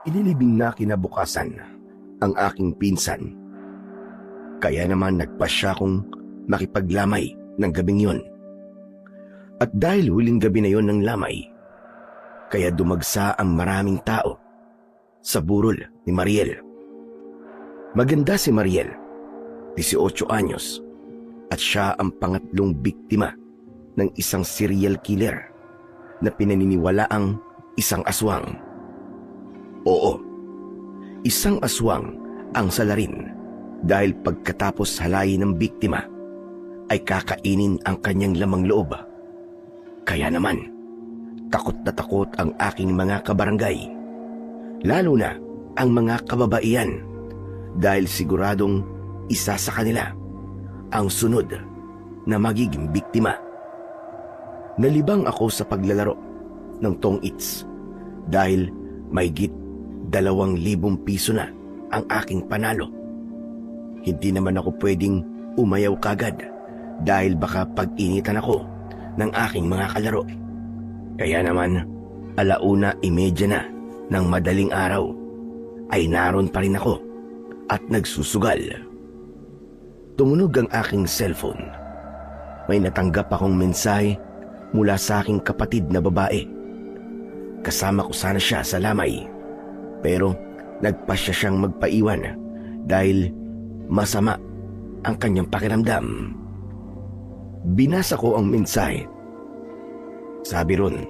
Inilibing na kinabukasan ang aking pinsan. Kaya naman nagpasya kong makipaglamay ng gabing yon. At dahil huling gabi na yon ng lamay, kaya dumagsa ang maraming tao sa burol ni Mariel. Maganda si Mariel, 18 anyos, at siya ang pangatlong biktima ng isang serial killer na pinaniniwalaang isang aswang. Oo, isang aswang ang salarin dahil pagkatapos halayin ng biktima ay kakainin ang kanyang lamang loob. Kaya naman, takot na takot ang aking mga kabarangay, lalo na ang mga kababaihan dahil siguradong isa sa kanila ang sunod na magiging biktima. Nalibang ako sa paglalaro ng tong its dahil mahigit 2,000 piso na ang aking panalo. Hindi naman ako pwedeng umayaw kagad dahil baka pag-initan ako ng aking mga kalaro. Kaya naman, 1:30 na ng madaling araw ay naroon pa rin ako at nagsusugal. Tumunog ang aking cellphone. May natanggap akong mensahe mula sa aking kapatid na babae. Kasama ko sana siya sa lamay, pero nagpasya siyang magpaiwan dahil masama ang kanyang pakiramdam. Binasa ko ang mensahe. Sabi ron,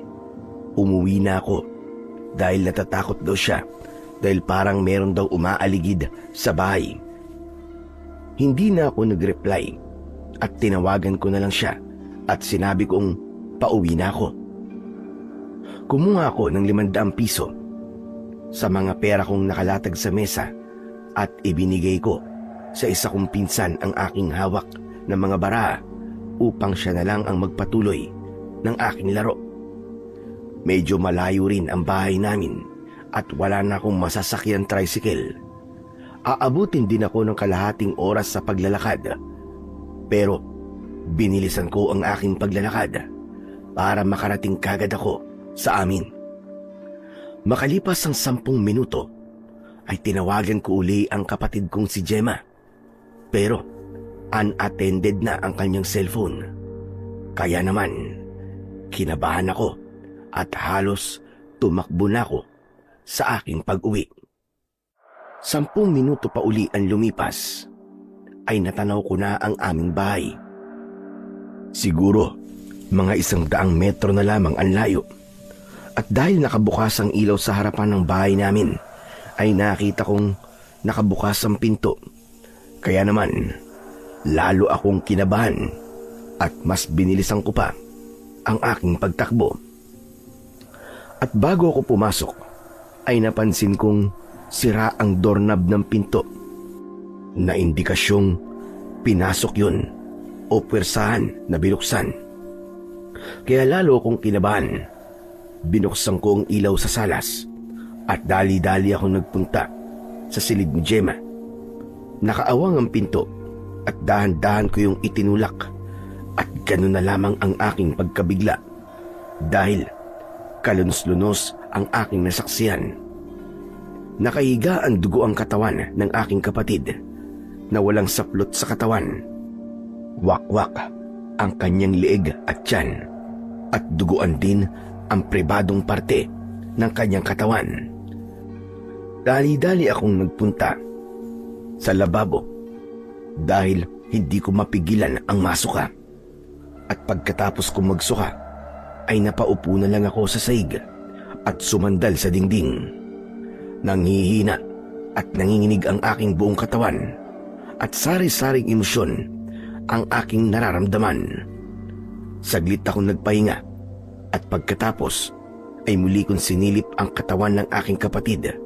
umuwi na ako dahil natatakot daw siya dahil parang meron daw umaaligid sa bahay. Hindi na ako nag-reply at tinawagan ko na lang siya at sinabi kong pauwi na ako. Kumuha ako ng 500 piso sa mga pera kong nakalatag sa mesa at ibinigay ko sa isa kong pinsan ang aking hawak ng mga bara upang siya na lang ang magpatuloy ng aking laro. Medyo malayo rin ang bahay namin at wala na akong masasakyan tricycle. Aabutin din ako ng kalahating oras sa paglalakad. Pero binilisan ko ang aking paglalakad para makarating kagad ako sa amin. Makalipas ang 10 minuto ay tinawagan ko uli ang kapatid kong si Gemma. Pero unattended na ang kanyang cellphone. Kaya naman, kinabahan ako at halos tumakbo na ako sa aking pag-uwi. 10 minuto pa uli ang lumipas ay natanaw ko na ang aming bahay. Siguro mga 100 metro na lamang ang layo. At dahil nakabukas ang ilaw sa harapan ng bahay namin, ay nakita kong nakabukas ang pinto. Kaya naman, lalo akong kinabahan at mas binilisan ko pa ang aking pagtakbo. At bago ako pumasok, ay napansin kong sira ang doorknob ng pinto na indikasyong pinasok yun o pwersahan na binuksan. Kaya lalo akong kinabahan. Binuksan ko ang ilaw sa salas at dali-dali akong nagpunta sa silid ni Gemma. Nakaawang ang pinto at dahan-dahan ko yung itinulak at ganun na lamang ang aking pagkabigla dahil kalunos-lunos ang aking nasaksiyan. Nakahiga ang dugo ang katawan ng aking kapatid na walang saplot sa katawan. Wakwak ang kanyang leeg at tiyan at duguan din ang pribadong parte ng kanyang katawan. Dali-dali akong nagpunta sa lababo dahil hindi ko mapigilan ang masuka. At pagkatapos kong magsuka ay napaupo na lang ako sa sahig at sumandal sa dingding. Nanghihina at nanginginig ang aking buong katawan at sari-saring emosyon ang aking nararamdaman. Saglit akong nagpahinga at pagkatapos ay muli kong sinilip ang katawan ng aking kapatid,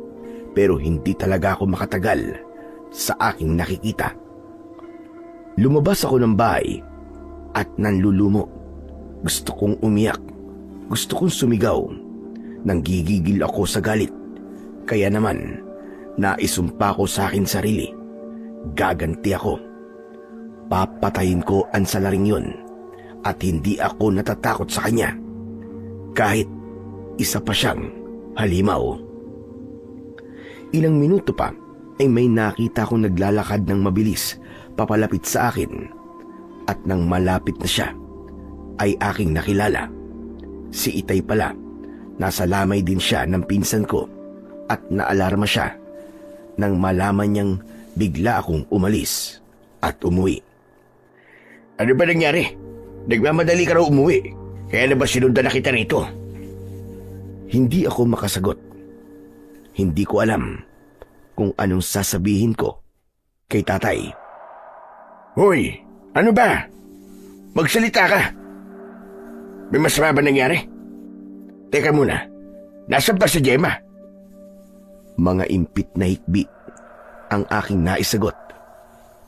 pero hindi talaga ako makatagal sa aking nakikita. Lumabas ako ng bahay at nanlulumo. Gusto kong umiyak. Gusto kong sumigaw. Nanggigigil ako sa galit. Kaya naman, naisumpa ko sa akin sarili. Gaganti ako. Papatayin ko ang salaring yun at hindi ako natatakot sa kanya. Kahit isa pa siyang halimaw. Ilang minuto pa ay may nakita akong naglalakad ng mabilis papalapit sa akin at nang malapit na siya ay aking nakilala. Si Itay pala. Nasa lamay din siya ng pinsan ko at naalarma siya nang malaman niyang bigla akong umalis at umuwi. Ano ba nangyari? Nagmamadali ka raw umuwi. Kaya na ba sinundan na kita rito? Hindi ako makasagot. Hindi ko alam kung anong sasabihin ko kay tatay. Hoy, ano ba? Magsalita ka. May masama ba nangyari? Teka muna, nasaan ba si Gemma? Mga impit na hikbi ang aking naisagot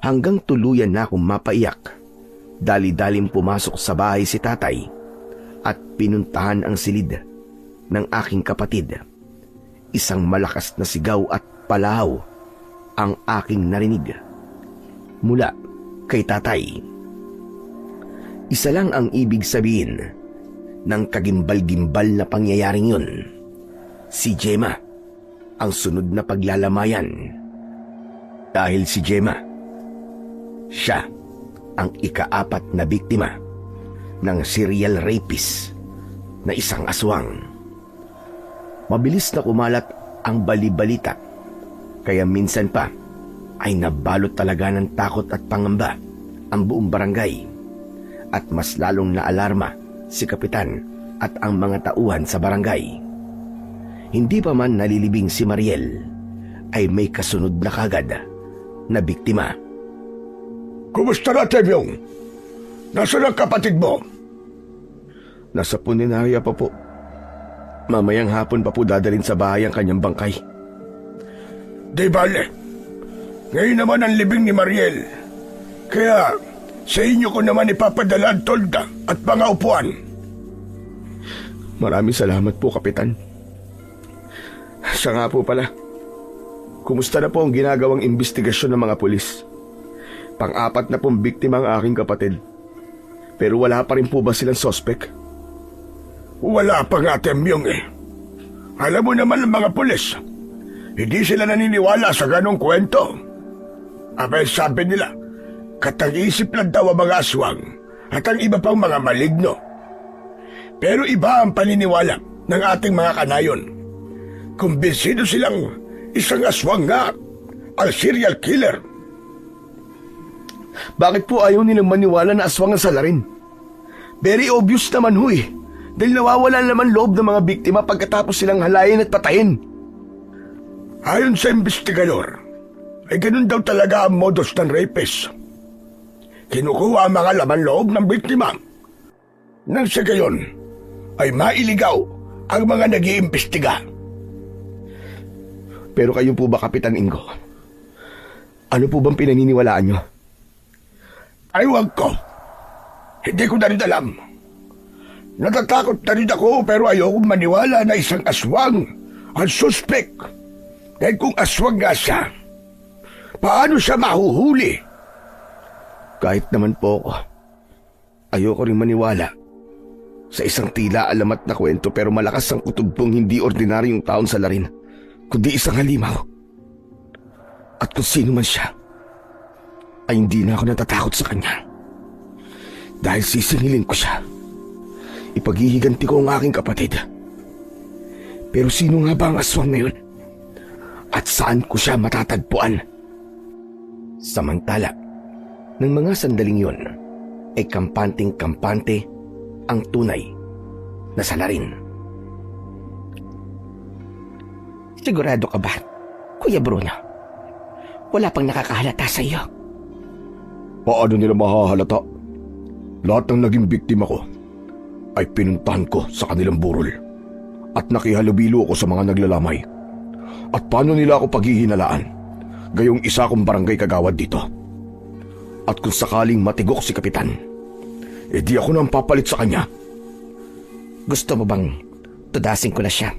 hanggang tuluyan na akong mapaiyak. Dali-daling pumasok sa bahay si tatay at pinuntahan ang silid ng aking kapatid. Isang malakas na sigaw at palahaw ang aking narinig mula kay tatay. Isa lang ang ibig sabihin ng kagimbal-gimbal na pangyayaring yun. Si Gemma ang sunod na paglalamayan. Dahil si Gemma, siya ang ika-4 na biktima ng serial rapist na isang aswang. Mabilis na kumalat ang balibalita, kaya minsan pa ay nabalot talaga ng takot at pangamba ang buong barangay at mas lalong naalarma si Kapitan at ang mga tauhan sa barangay. Hindi pa man nalilibing si Mariel, ay may kasunod na kagad na biktima. Kumusta na, Temyong? Nasaan ang kapatid mo? Nasa puninarya pa po. Mamayang hapon pa po dadalhin sa bahay ang kanyang bangkay. Di bale. Ngayon naman ang libing ni Mariel. Kaya sa inyo ko naman ipapadala ang tolda at mga upuan. Maraming salamat po, Kapitan. Siya nga po pala. Kumusta na po ang ginagawang investigasyon ng mga pulis? Pang-4 na pong biktima ang aking kapatid. Pero wala pa rin po ba silang sospek? Wala pa nga, Temyong eh. Alam mo naman ang mga pulis, hindi sila naniniwala sa ganong kwento. Abay sabi nila, katag-isip lang daw ang mga aswang at ang iba pang mga maligno. Pero iba ang paniniwala ng ating mga kanayon. Kumbinsido silang isang aswang nga ang serial killer. Bakit po ayaw nilang maniwala na aswang ang salarin? Very obvious naman ho eh. Dahil nawawala naman loob ng mga biktima pagkatapos silang halayin at patayin. Ayon sa investigador, ay ganun daw talaga ang modus ng rapist. Kinukuha ang mga laman loob ng biktima. Nang sa gayon, ay mailigaw ang mga nag-iimbestiga. Pero kayo po ba, Kapitan Ingo? Ano po bang pinaniniwalaan nyo? Ay, wag ko. Hindi ko na rin alam. Natatakot na rin ako pero ayokong maniwala na isang aswang ang suspect. Dahil kung aswang nga siya, paano siya mahuhuli? Kahit naman po ako, ayoko rin maniwala sa isang tila alamat na kwento pero malakas ang kutubong hindi ordinaryong taon sa larin, kundi isang halimaw. At kung sino man siya, ay hindi na ako natatakot sa kanya. Dahil sisingilin ko siya. Ipaghihiganti ko ang aking kapatid. Pero sino nga ba ang aswang na yun? At saan ko siya matatagpuan? Samantala, ng mga sandaling yun, ay kampanteng-kampante ang tunay na salarin. Sigurado ka ba, Kuya Bruno? Wala pang nakakahalata sa iyo. Paano nila mahahalata? Lahat ng naging biktima ko ay pinuntahan ko sa kanilang burol at nakihalubilo ako sa mga naglalamay. At paano nila ako paghihinalaan? Gayong isa kong barangay kagawad dito. At kung sakaling matigok si Kapitan, di ako nang papalit sa kanya. Gusto mo bang tudasin ko na siya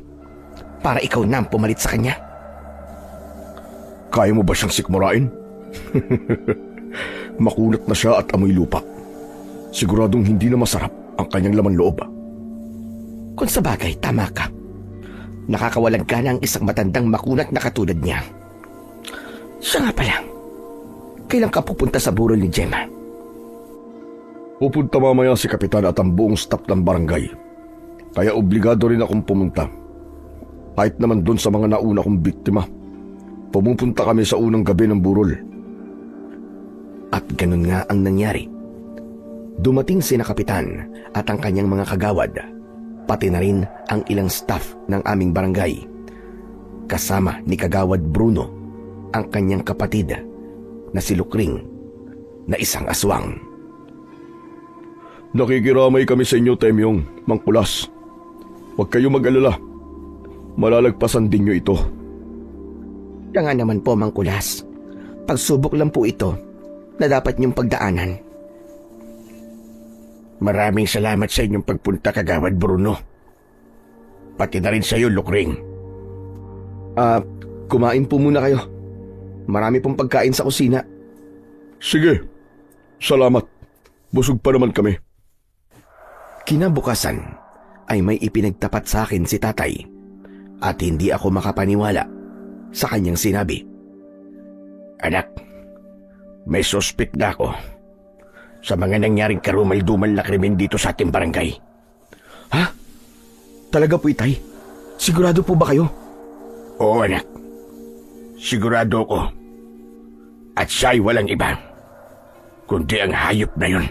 para ikaw na ang pumalit sa kanya? Kaya mo ba siyang sikmurain? Makunat na siya at amoy lupa. Siguradong hindi na masarap ang kanyang laman loob. Kung sa bagay, tama ka. Nakakawalang gana ang isang matandang makunat na katulad niya. Siya nga pala, kailan ka pupunta sa burol ni Gemma? Pupunta mamaya si Kapitan at ang buong staff ng barangay. Kaya obligado rin akong pumunta. Kahit naman doon sa mga nauna kong biktima. Pumupunta kami sa unang gabi ng burol. At ganun nga ang nangyari. Dumating sina Kapitan at ang kanyang mga kagawad, pati na rin ang ilang staff ng aming barangay. Kasama ni Kagawad Bruno, ang kanyang kapatid na si Lukring, na isang aswang. Nakikiramay kami sa inyo, Temyong, Mang Kulas. Huwag kayo mag-alala. Malalagpasan din nyo ito. Kaya nga naman po, Mang Kulas. Pagsubok lang po ito na dapat niyong pagdaanan. Maraming salamat sa inyong pagpunta, Kagawad Bruno. Pati na rin sa iyo, Lukring. Kumain po muna kayo. Marami pong pagkain sa kusina. Sige, salamat. Busog pa naman kami. Kinabukasan ay may ipinagtapat sa akin si tatay at hindi ako makapaniwala sa kanyang sinabi. Anak, may suspect na ako sa mga nangyaring karumal-dumal na krimen dito sa ating barangay. Ha? Talaga po, itay? Sigurado po ba kayo? Oo, anak. Sigurado ko. At siya'y walang iba, kundi ang hayop na yun.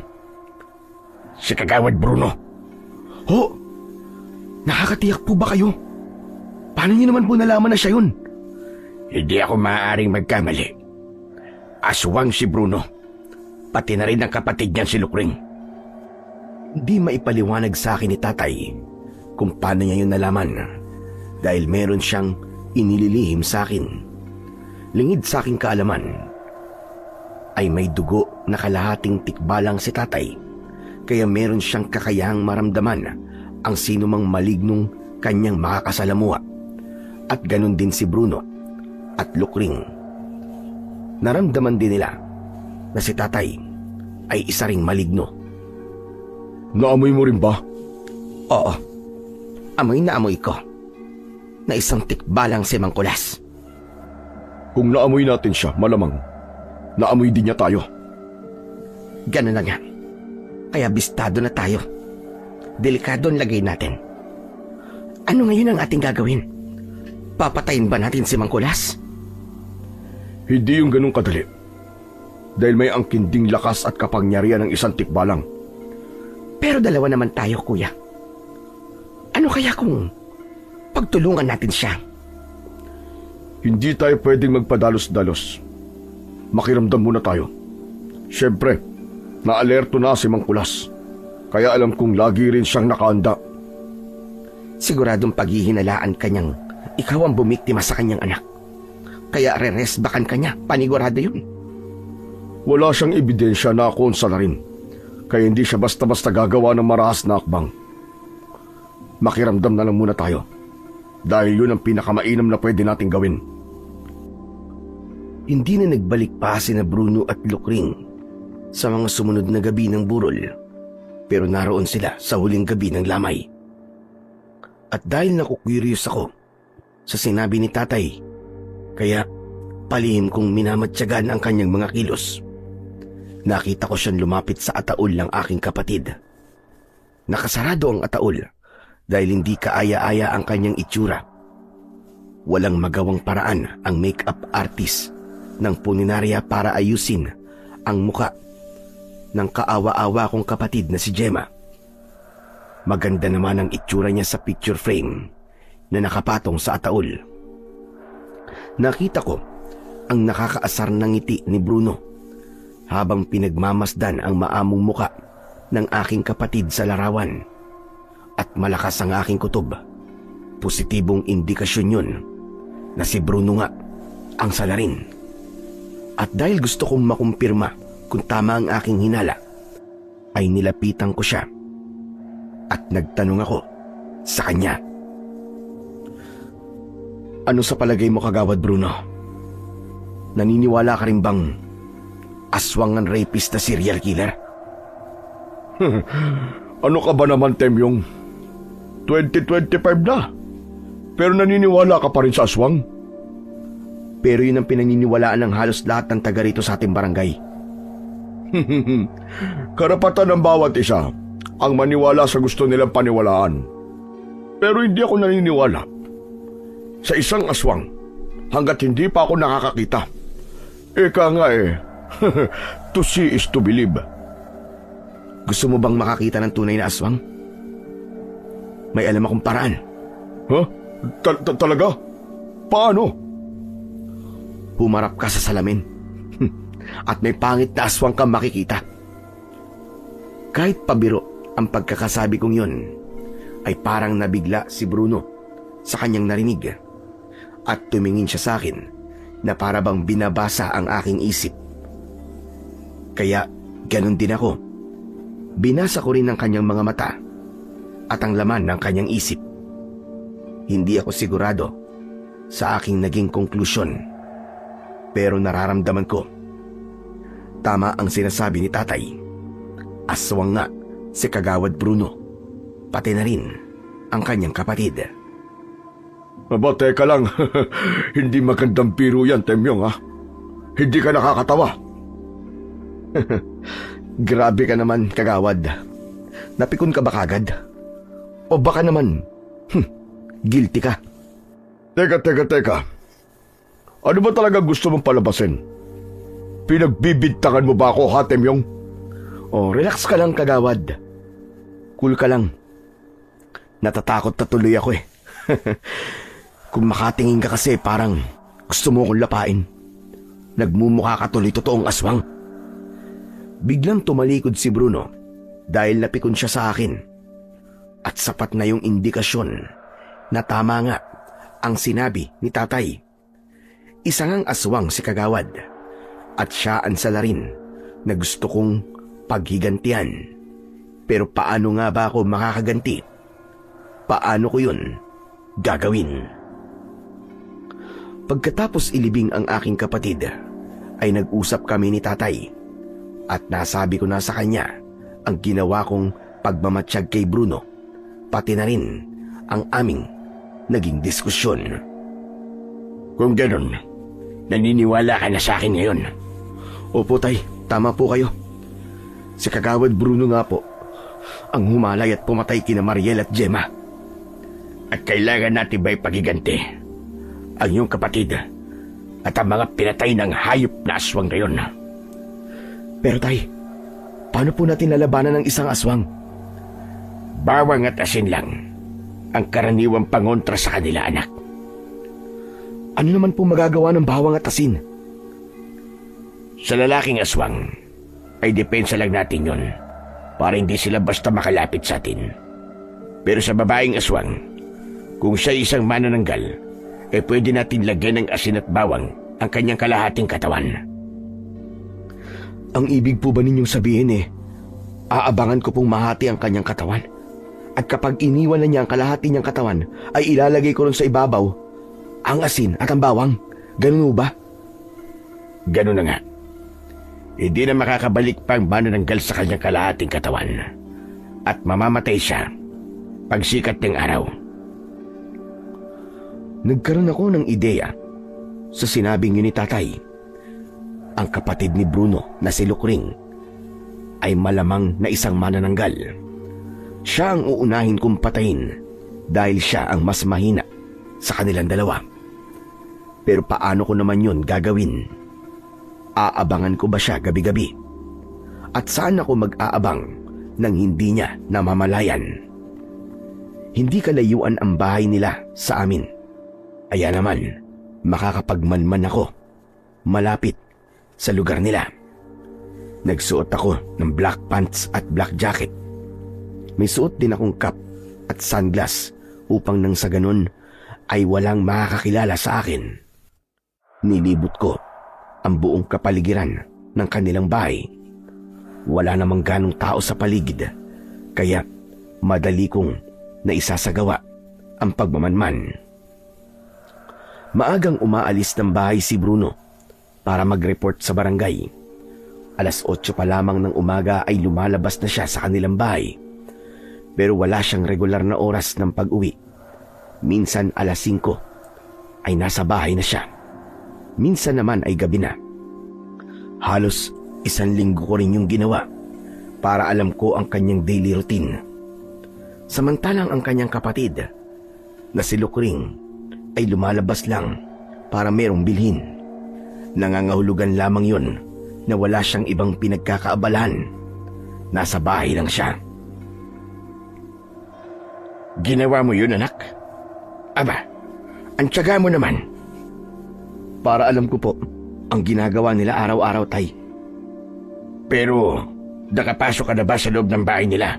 Si Kagawad Bruno. Ho? Nakakatiyak po ba kayo? Paano niyo naman po nalaman na siya yun? Hindi ako maaaring magkamali. Aswang si Bruno. Pati na rin ang kapatid niyan si Lukring. Hindi maipaliwanag sa akin ni tatay kung paano niya yun nalaman dahil meron siyang inililihim sa akin. Lingid sa aking kaalaman ay may dugo na kalahating tikbalang si tatay, kaya meron siyang kakayahang maramdaman ang sinumang malignong kanyang makakasalamuha. At ganun din si Bruno at Lukring. Naramdaman din nila na si tatay ay isa ring maligno. Naamoy mo rin ba? Oo, amoy na amoy ko na isang tikbalang si Mang Kulas. Kung naamoy natin siya, malamang naamoy din niya tayo. Ganun na nga. Kaya bistado na tayo. Delikado ang lagay natin. Ano ngayon ang ating gagawin? Papatayin ba natin si Mang Kulas? Hindi yung ganun kadali. Dahil may angkinding lakas at kapangyarihan ng isang tikbalang. Pero dalawa naman tayo, kuya. Ano kaya kung pagtulungan natin siya? Hindi tayo pwedeng magpadalos-dalos. Makiramdam muna tayo. Siyempre, naalerto na si Mang Kulas. Kaya alam kong lagi rin siyang nakaanda. Siguradong paghihinalaan kanyang ikaw ang bumiktima sa kanyang anak. Kaya re-resbakan kanya, panigurado yun. Wala siyang ebidensya na ako sa rin. Kaya hindi siya basta-basta gagawa ng marahas na akbang. Makiramdam na lang muna tayo. Dahil yun ang pinakamainam na pwede nating gawin. Hindi na nagbalik pa sina Bruno at Lukring sa mga sumunod na gabi ng burol. Pero naroon sila sa huling gabi ng lamay. At dahil naku-curious ako sa sinabi ni tatay, kaya palihim kong minamatyagan ang kanyang mga kilos. Nakita ko siyang lumapit sa ataol ng aking kapatid. Nakasarado ang ataol dahil hindi kaaya-aya ang kanyang itsura. Walang magawang paraan ang make-up artist ng puninarya para ayusin ang muka ng kaawa-awa kong kapatid na si Gemma. Maganda naman ang itsura niya sa picture frame na nakapatong sa ataol. Nakita ko ang nakakaasar na ngiti ni Bruno habang pinagmamasdan ang maamong muka ng aking kapatid sa larawan. At malakas ang aking kutob. Positibong indikasyon yun na si Bruno nga ang salarin. At dahil gusto kong makumpirma kung tama ang aking hinala, ay nilapitan ko siya at nagtanong ako sa kanya. Ano sa palagay mo, Kagawad Bruno? Naniniwala ka rin bang aswang ang rapist na serial killer? Ano ka ba naman, Temyong? 2025 na. Pero naniniwala ka pa rin sa aswang? Pero yun ang pinaniniwalaan ng halos lahat ng taga rito sa ating barangay. Karapatan ng bawat isa ang maniwala sa gusto nilang paniwalaan. Pero hindi ako naniniwala sa isang aswang hanggat hindi pa ako nakakakita. Eka nga to see is to believe. Gusto mo bang makakita ng tunay na aswang? May alam akong paraan. Huh? Talaga? Paano? Humarap ka sa salamin. At may pangit na aswang kang makikita. Kahit pabiro ang pagkakasabi kong yun, ay parang nabigla si Bruno sa kanyang narinig at tumingin siya sa akin na para bang binabasa ang aking isip. Kaya ganun din ako. Binasa ko rin ang kanyang mga mata at ang laman ng kanyang isip. Hindi ako sigurado sa aking naging konklusyon, pero nararamdaman ko tama ang sinasabi ni tatay. Aswang nga si Kagawad Bruno, pati na rin ang kanyang kapatid. Aba, teka lang. Hindi magandang biro yan, Temyong, ha? Hindi ka nakakatawa. Grabe ka naman, Kagawad. Napikon ka ba kagad? O baka naman, guilty ka? Teka. Ano ba talaga gusto mong palabasin? Pinagbibintangan mo ba ako, ha, Temyong? Oh, relax ka lang, Kagawad. Cool ka lang. Natatakot na tuloy ako eh. Kung makatingin ka kasi parang gusto mo akong lapain. Nagmumukha ka tuloy totoong aswang. Biglang tumalikod si Bruno dahil napikon siya sa akin. At sapat na yung indikasyon na tama nga ang sinabi ni tatay. Isa ngang aswang si Kagawad at siya ang salarin na gusto kong paghigantihan. Pero paano nga ba ako makakaganti? Paano ko yun gagawin? Pagkatapos ilibing ang aking kapatid, ay nag-usap kami ni tatay at nasabi ko na sa kanya ang ginawa kong pagmamatsyag kay Bruno, pati na rin ang aming naging diskusyon. Kung ganun, naniniwala ka na sa akin ngayon? Opo tay, tama po kayo. Si Kagawad Bruno nga po ang humalay at pumatay kina Mariel at Gemma. At kailangan natin ba'y pagiganti ang iyong kapatid at ang mga pinatay ng hayop na aswang na yun? Pero tay, paano po natin lalabanan ng isang aswang? Bawang at asin lang ang karaniwang pangontra sa kanila, anak. Ano naman po magagawa ng bawang at asin? Sa lalaking aswang, ay depensa lang natin yun para hindi sila basta makalapit sa atin. Pero sa babaeng aswang, kung siya isang manananggal, pwede natin lagyan ng asin at bawang ang kanyang kalahating katawan. Ang ibig po ba ninyong sabihin aabangan ko pong mahati ang kanyang katawan? At kapag iniwan na niya ang kalahati niyang katawan, ay ilalagay ko rin sa ibabaw ang asin at ang bawang? Ganun ba? Ganun na nga. Hindi na makakabalik pa ang manananggal sa kanyang kalahating katawan at mamamatay siya pagsikat ng araw. Nagkaroon ako ng ideya sa sinabing yun ni tatay. Ang kapatid ni Bruno na si Lukring ay malamang na isang manananggal. Siya ang uunahin kong patayin dahil siya ang mas mahina sa kanilang dalawa. Pero paano ko naman yun gagawin? Aabangan ko ba siya gabi-gabi? At saan ako mag-aabang nang hindi niya namamalayan? Hindi kalayuan ang bahay nila sa amin. Kaya naman, makakapagmanman ako malapit sa lugar nila. Nagsuot ako ng black pants at black jacket. May suot din akong cap at sunglass upang nang sa ganun ay walang makakakilala sa akin. Nilibot ko ang buong kapaligiran ng kanilang bahay. Wala namang ganong tao sa paligid, kaya madali kong naisasagawa ang pagmamanman. Maagang umaalis ng bahay si Bruno para mag-report sa barangay. 8:00 pa lamang ng umaga ay lumalabas na siya sa kanilang bahay. Pero wala siyang regular na oras ng pag-uwi Minsan alas 5 ay nasa bahay na siya. Minsan naman ay gabi na. Halos 1 linggo ko rin yung ginawa para alam ko ang kanyang daily routine. Samantalang ang kanyang kapatid na si Lukring ay lumalabas lang para merong bilhin. Nangangahulugan lamang yon na wala siyang ibang pinagkakaabalahan. Nasa bahay lang siya. Ginawa mo yun, anak? Aba, ang tiyaga mo naman. Para alam ko po ang ginagawa nila araw-araw, tay. Pero nakapasok ka na ba sa loob ng bahay nila?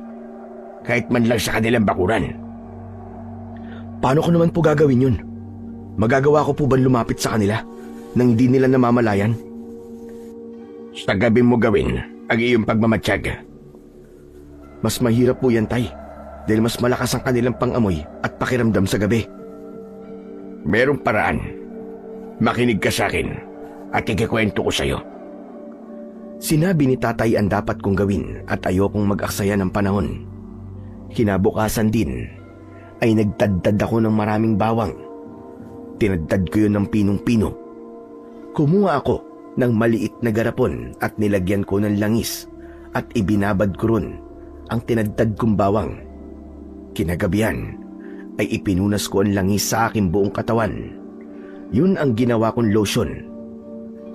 Kahit man lang sa kanilang bakuran. Paano ko naman po gagawin yun? Magagawa ko po ba lumapit sa kanila nang hindi nila namamalayan? Sa gabi mo gawin ang iyong pagmamatsyag. Mas mahirap po yan, tay, dahil mas malakas ang kanilang pangamoy at pakiramdam sa gabi. Merong paraan. Makinig ka sa akin at ikikwento ko sa'yo. Sinabi ni tatay ang dapat kong gawin at ayokong mag-aksaya ng panahon. Kinabukasan din ay nagtadtad ako ng maraming bawang. Tinadtad ko yun ng pinong-pino. Kumuha ako ng maliit na garapon at nilagyan ko ng langis at ibinabad ko ron ang tinadtad kong bawang. Kinagabihan ay ipinunas ko ang langis sa aking buong katawan. Yun ang ginawa kong lotion.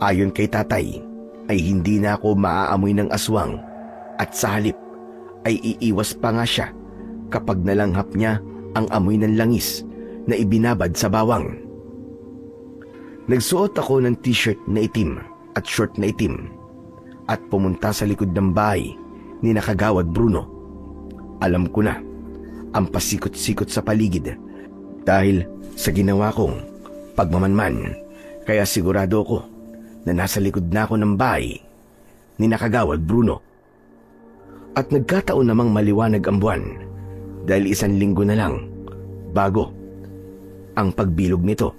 Ayon kay tatay ay hindi na ako maaamoy ng aswang at sa halip ay iiwas pa nga siya kapag nalanghap niya ang amoy ng langis na ibinabad sa bawang. Nagsuot ako ng t-shirt na itim at short na itim at pumunta sa likod ng bahay ni Nakagawad Bruno. Alam ko na ang pasikot-sikot sa paligid dahil sa ginawa kong pagmamanman, kaya sigurado ko na nasa likod na ako ng bahay ni Nakagawad Bruno. At nagkataon namang maliwanag ang buwan dahil 1 linggo na lang bago ang pagbilog nito.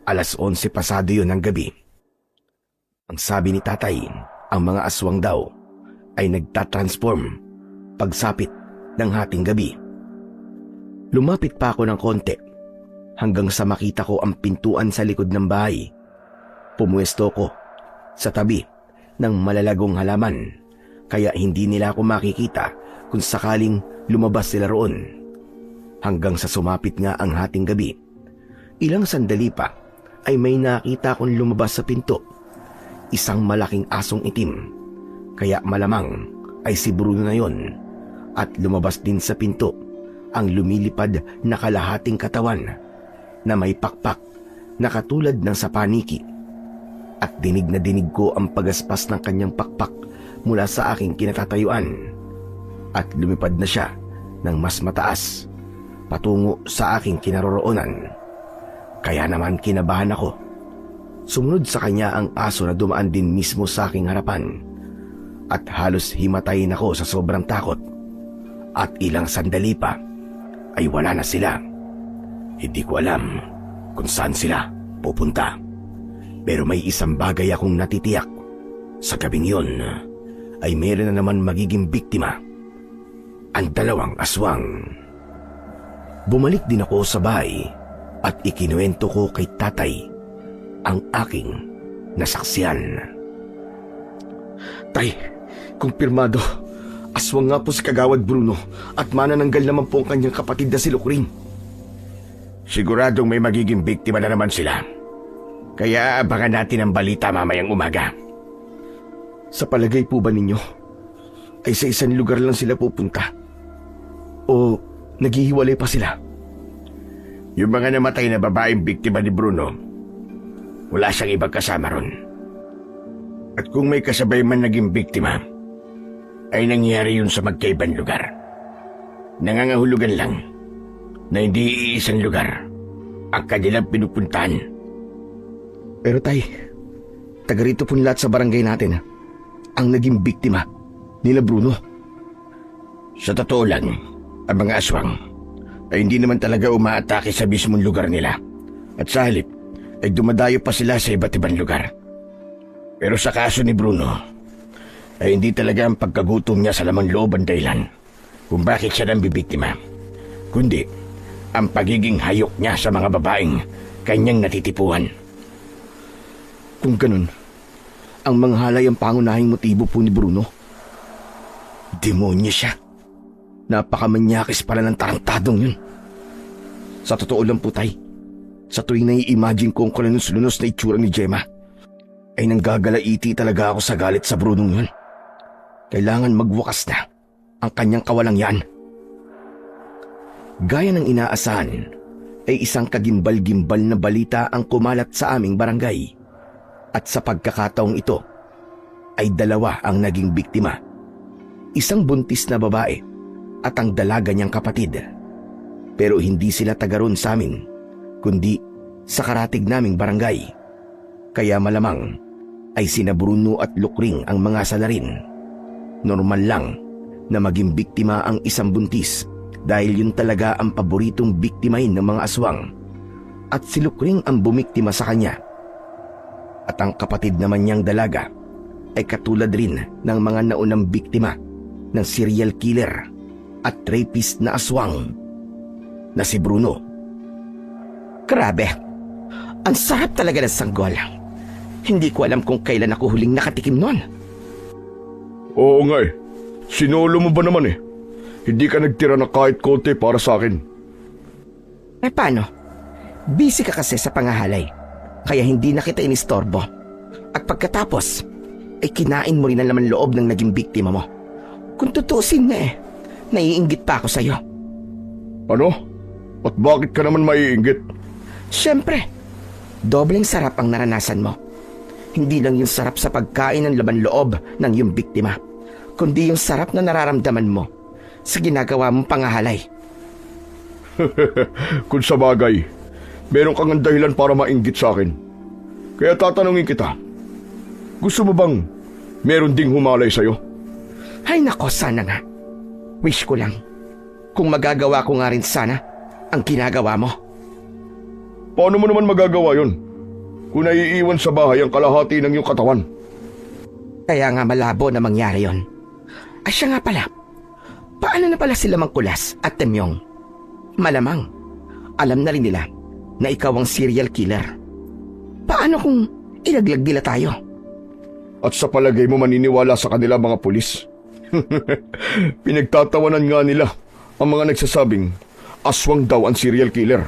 11:00 pasado yun ng gabi. Ang sabi ni tatay, ang mga aswang daw ay nagtatransform pagsapit ng hating gabi. Lumapit pa ako ng konti hanggang sa makita ko ang pintuan sa likod ng bahay. Pumuesto ko sa tabi ng malalagong halaman kaya hindi nila ako makikita kung sakaling lumabas sila roon. Hanggang sa sumapit nga ang hating gabi. Ilang sandali pa ay may nakita akong lumabas sa pinto. Isang malaking asong itim. Kaya malamang ay si Bruno na yon. At lumabas din sa pinto ang lumilipad na kalahating katawan na may pakpak na katulad ng sa paniki. At dinig na dinig ko ang pagaspas ng kanyang pakpak mula sa aking kinatatayuan. At lumipad na siya ng mas mataas patungo sa aking kinaroroonan. Kaya naman kinabahan ako. Sumunod sa kanya ang aso na dumaan din mismo sa aking harapan. At halos himatayin ako sa sobrang takot. At ilang sandali pa ay wala na sila. Hindi ko alam kung saan sila pupunta. Pero may isang bagay akong natitiyak. Sa gabing yun ay meron na naman magiging biktima. Ang 2 aswang. Bumalik din ako sa bahay at ikinuwento ko kay tatay ang aking nasaksiyan. Tay, kumpirmado, aswang nga po si Kagawad Bruno at manananggal naman po ang kanyang kapatid na si Lukring. Siguradong may magiging biktima na naman sila. Kaya abangan natin ang balita mamayang umaga. Sa palagay po ba ninyo ay sa isang lugar lang sila pupunta? O naghihiwalay pa sila? Yung mga namatay na babaeng biktima ni Bruno, wala siyang ibang kasama ron. At kung may kasabay man naging biktima, ay nangyari yun sa magkaibang lugar. Nangangahulugan lang na hindi iisang lugar ang kanilang pinupuntahan. Pero tay, taga rito po lahat sa barangay natin ang naging biktima nila Bruno. Sa totoo lang, ang mga aswang ay hindi naman talaga umaatake sa mismong lugar nila. At sa halip ay dumadayo pa sila sa iba't ibang lugar. Pero sa kaso ni Bruno, ay hindi talaga ang pagkagutom niya sa lamang loob ang dahilan kung bakit siya nang bibiktima. Kundi ang pagiging hayok niya sa mga babaeng kanyang natitipuhan. Kung ganun, ang manghalay ang pangunahing motibo po ni Bruno. Demonyo siya. Napakamanyakis pala ng tarantadong yun. Sa totoo lang po, Tay, sa tuwing nai-imagine ko ang kulanos-lunos na itsura ni Gemma, ay nanggagalaiti talaga ako sa galit sa Brunong yun. Kailangan magwakas na ang kanyang kawalang-yan. Gaya ng inaasahan, ay isang kagimbal-gimbal na balita ang kumalat sa aming barangay. At sa pagkakataong ito, ay dalawa ang naging biktima. Isang buntis na babae at ang dalaga niyang kapatid. Pero hindi sila taga roon sa amin, kundi sa karatig naming barangay. Kaya malamang ay sina Bruno at Lukring ang mga salarin. Normal lang na maging biktima ang isang buntis dahil yun talaga ang paboritong biktimahin ng mga aswang. At si Lukring ang bumiktima sa kanya. At ang kapatid naman niyang dalaga ay katulad rin ng mga naunang biktima ng serial killer at rapist na aswang na si Bruno. Grabe, ang sarap talaga ng sanggol. Hindi ko alam kung kailan ako huling nakatikim nun. Oo nga eh. Sinolo mo ba naman eh? Hindi ka nagtira na kahit konti para sa akin. Eh paano? Busy ka kasi sa pangahalay, kaya hindi na kita inistorbo. At pagkatapos, ay kinain mo rin ang laman loob ng naging biktima mo. Kung tutusin na naiinggit pa ako sa'yo. Ano? At bakit ka naman maiinggit? Siyempre, dobleng sarap ang naranasan mo. Hindi lang yung sarap sa pagkain ng laman loob ng iyong biktima, kundi yung sarap na nararamdaman mo sa ginagawa mong pangahalay. Kung sa bagay, meron kang dahilan para mainggit sa akin. Kaya tatanungin kita, gusto mo bang meron ding humalay sa'yo? Ay nako, sana nga. Wish ko lang. Kung magagawa ko nga rin sana ang ginagawa mo. Paano mo naman magagawa yun? Kung naiiwan sa bahay ang kalahati ng iyong katawan. Kaya nga malabo na mangyari yon. Ay siya nga pala, paano na pala sila Mangkulas at Temyong? Malamang, alam na rin nila na ikaw ang serial killer. Paano kung ilaglag nila tayo? At sa palagay mo maniniwala sa kanila mga pulis? Pinagtatawanan nga nila ang mga nagsasabing aswang daw ang serial killer.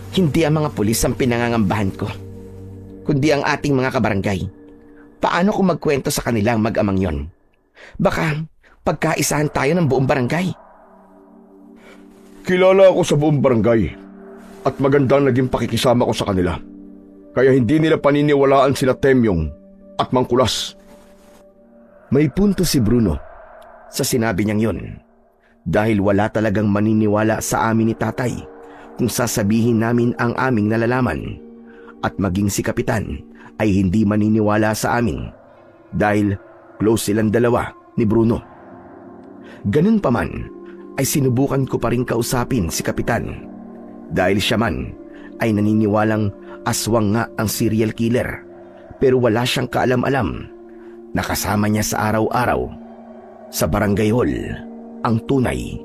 Hindi ang mga pulis ang pinangangambahan ko, kundi ang ating mga kabarangay. Paano kung magkwento sa kanila ang mag-amang yon? Baka pagkaisahan tayo ng buong barangay. Kilala ako sa buong barangay at magandang naging pakikisama ko sa kanila. Kaya hindi nila paniniwalaan sila Temyong at Mangkulas. May punto si Bruno sa sinabi niyang yon. Dahil wala talagang maniniwala sa amin ni tatay kung sasabihin namin ang aming nalalaman. At maging si Kapitan ay hindi maniniwala sa amin dahil close silang dalawa ni Bruno. Ganun pa man ay sinubukan ko pa rin kausapin si Kapitan dahil siya man ay naniniwalang aswang nga ang serial killer, pero wala siyang kaalam-alam na kasama niya sa araw-araw sa barangay hall ang tunay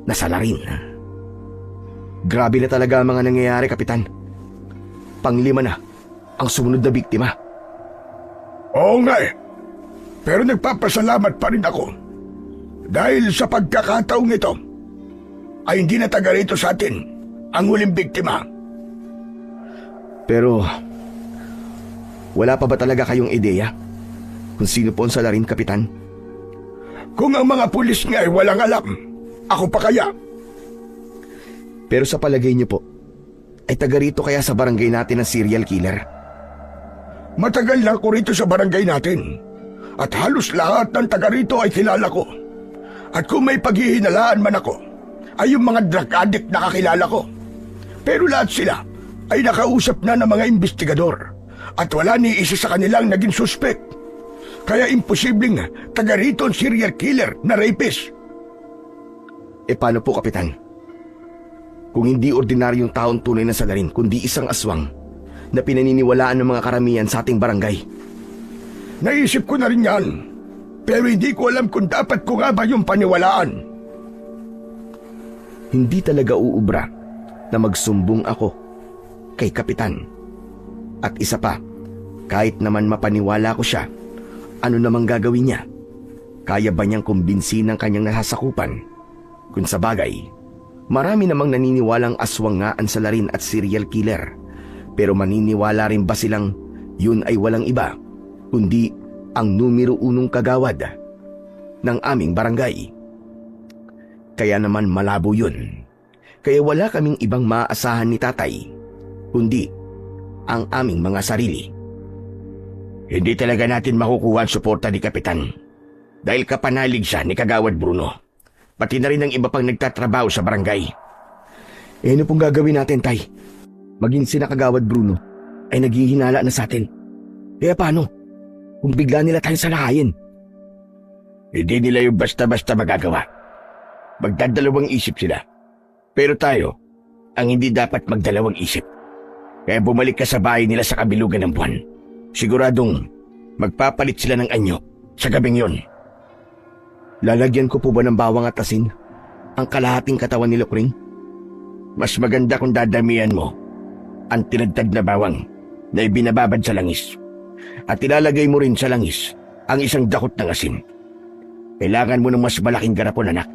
na salarin. Grabe na talaga ang mga nangyayari, Kapitan. Panglima na ang sumunod na biktima. Oo nga eh. Pero nagpapasalamat pa rin ako. Dahil sa pagkakataong ito, ay hindi na taga rito sa atin ang huling biktima. Pero, wala pa ba talaga kayong ideya kung sino po ang salarin, Kapitan? Kung ang mga pulis nga ay walang alam, ako pa kaya? Pero sa palagay niyo po, ay taga rito kaya sa barangay natin ang serial killer? Matagal na ako rito sa barangay natin. At halos lahat ng taga rito ay kilala ko. At kung may paghihinalaan man ako, ay yung mga drug addict na kakilala ko. Pero lahat sila ay nakausap na ng mga investigador. At wala ni isa sa kanilang naging suspect. Kaya imposibleng taga rito ang serial killer na rapist. E paano po, Kapitan? Kung hindi ordinaryong taong tunay na salarin, kundi isang aswang na pinaniniwalaan ng mga karamihan sa ating barangay. Naisip ko na rin yan. Pero hindi ko alam kung dapat ko nga ba yung paniwalaan. Hindi talaga uubra na magsumbong ako kay Kapitan. At isa pa, kahit naman mapaniwala ko siya, ano namang gagawin niya? Kaya ba niyang kumbinsin ng kanyang nasasakupan? Kung sa bagay, marami namang naniniwalang aswangaan sa larin at serial killer. Pero maniniwala rin ba silang yun ay walang iba, kundi ang numero 1 kagawad ng aming barangay? Kaya naman malabo yun. Kaya wala kaming ibang maaasahan ni tatay, kundi ang aming mga sarili. Hindi talaga natin makukuha ang suporta ni Kapitan. Dahil kapanalig siya ni Kagawad Bruno. Pati na rin ang iba pang nagtatrabaho sa barangay. Eh ano pong gagawin natin, tay? Maging sina Kagawad Bruno ay naghihinala na sa atin. Kaya paano? Kung bigla nila tayong salakayin? Hindi nila yung basta-basta magagawa. Magdadalawang isip sila. Pero tayo, ang hindi dapat magdalawang isip. Kaya bumalik ka sa bahay nila sa kabilugan ng buwan. Siguradong magpapalit sila ng anyo sa gabing yon. Lalagyan ko po ba ng bawang at asin ang kalahating katawan ni Lokring? Mas maganda kung dadamihan mo ang tinadtad na bawang na ibinababad sa langis. At ilalagay mo rin sa langis ang isang dakot ng asin. Kailangan mo ng mas malaking garapon, anak.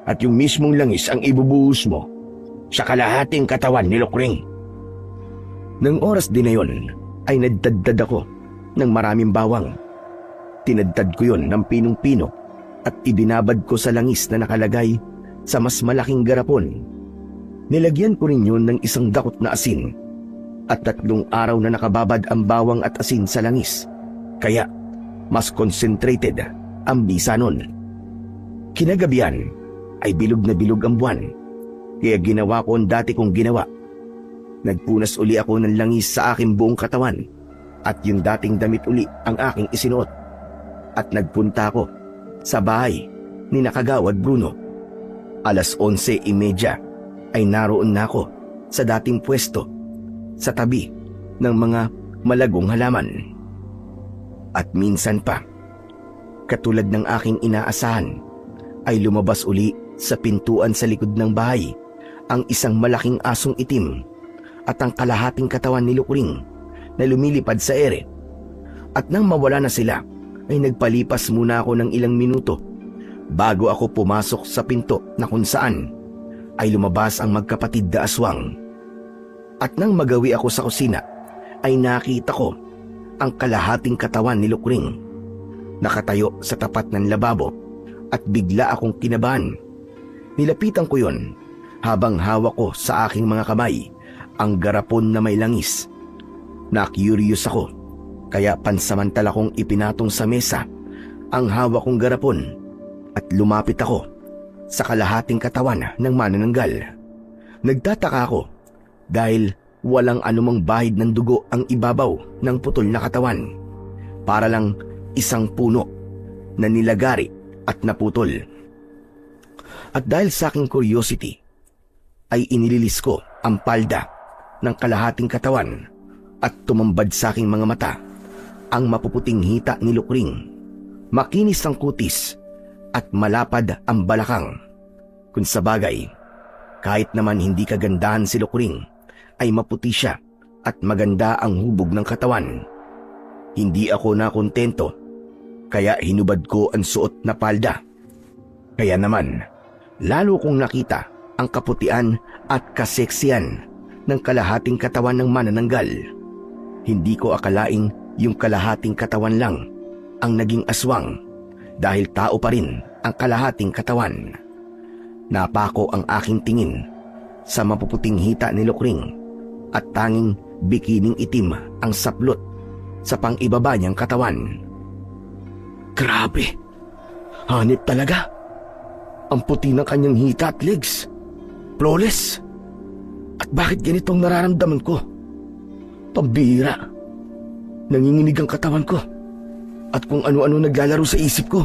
At yung mismong langis ang ibubuhos mo sa kalahating katawan ni Lokring. Nang oras din na yon, ay nagdaddad ako ng maraming bawang. Tinadtad ko yon ng pinong-pino at ibinabad ko sa langis na nakalagay sa mas malaking garapon. Nilagyan ko rin yun ng isang dakot na asin at 3 araw na nakababad ang bawang at asin sa langis. Kaya mas concentrated ang bisa nun. Kinagabihan ay bilog na bilog ang buwan. Kaya ginawa ko ang dati kong ginawa. Nagpunas uli ako ng langis sa aking buong katawan at yung dating damit uli ang aking isinuot. At nagpunta ako sa bahay ni Kagawad Bruno. 11:30 ay naroon na ako sa dating pwesto sa tabi ng mga malagong halaman. At minsan pa, katulad ng aking inaasahan, ay lumabas uli sa pintuan sa likod ng bahay ang isang malaking asong itim at ang kalahating katawan ni Lokring na lumilipad sa ere. At nang mawala na sila, ay nagpalipas muna ako ng ilang minuto bago ako pumasok sa pinto na kung saan ay lumabas ang magkapatid na aswang. At nang magawi ako sa kusina, ay nakita ko ang kalahating katawan ni Lokring nakatayo sa tapat ng lababo at bigla akong kinabahan. Nilapitan ko yon habang hawak ko sa aking mga kamay ang garapon na may langis. Na-curious ako, kaya pansamantala kong ipinatong sa mesa ang hawak kong garapon at lumapit ako sa kalahating katawan ng manananggal. Nagtataka ako dahil walang anumang bahid ng dugo ang ibabaw ng putol na katawan. Para lang isang puno na nilagari at naputol. At dahil sa aking curiosity, ay inililis ko ang palda ng kalahating katawan at tumambad sa aking mga mata ang mapuputing hita ni Lokring. Makinis ang kutis at malapad ang balakang. Kung sa bagay, kahit naman hindi kagandahan si Lokring, ay maputi siya at maganda ang hubog ng katawan. Hindi ako nakontento, kaya hinubad ko ang suot na palda. Kaya naman, lalo kong nakita ang kaputian at kaseksiyan ng kalahating katawan ng manananggal. Hindi ko akalaing yung kalahating katawan lang ang naging aswang dahil tao pa rin ang kalahating katawan. Napako ang aking tingin sa mapuputing hita ni Lokring at tanging bikining itim ang saplot sa pang-ibaba niyang katawan. Grabe! Hanip talaga! Ang puti ng kanyang hita at legs. Flawless! At bakit ganitong nararamdaman ko? Pambihira! Nanginginig ang katawan ko at kung ano-ano naglalaro sa isip ko.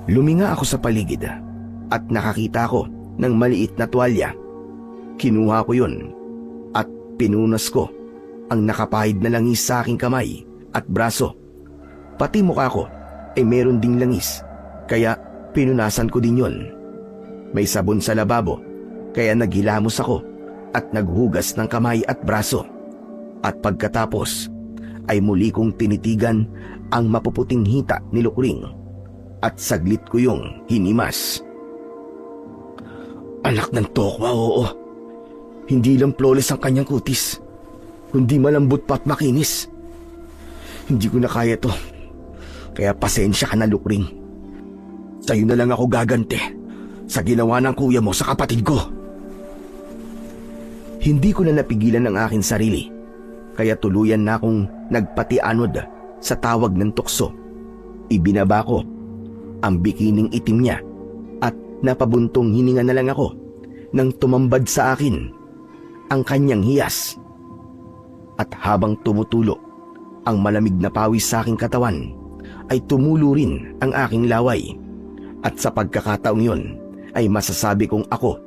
Luminga ako sa paligid at nakakita ko ng maliit na tuwalya. Kinuha ko yun at pinunas ko ang nakapahid na langis sa aking kamay at braso. Pati mukha ko ay meron ding langis, kaya pinunasan ko din yun. May sabon sa lababo, kaya naghilamos ako at naghugas ng kamay at braso. At pagkatapos ay muli kong tinitigan ang mapuputing hita ni Lukring at saglit ko yung hinimas. Anak ng tokwa, oo. Hindi lang flawless ang kanyang kutis, kundi malambot pa at makinis. Hindi ko na kaya to, kaya pasensya ka na, Lukring. Sa'yo na lang ako gagante sa ginawa ng kuya mo sa kapatid ko. Hindi ko na napigilan ang aking sarili, kaya tuluyan na akong nagpatianod sa tawag ng tukso. Ibinaba ko ang bikining itim niya at napabuntong hininga na lang ako nang tumambad sa akin ang kanyang hiyas. At habang tumutulo ang malamig na pawis sa aking katawan, ay tumulo rin ang aking laway. At sa pagkakataong yun, ay masasabi kong ako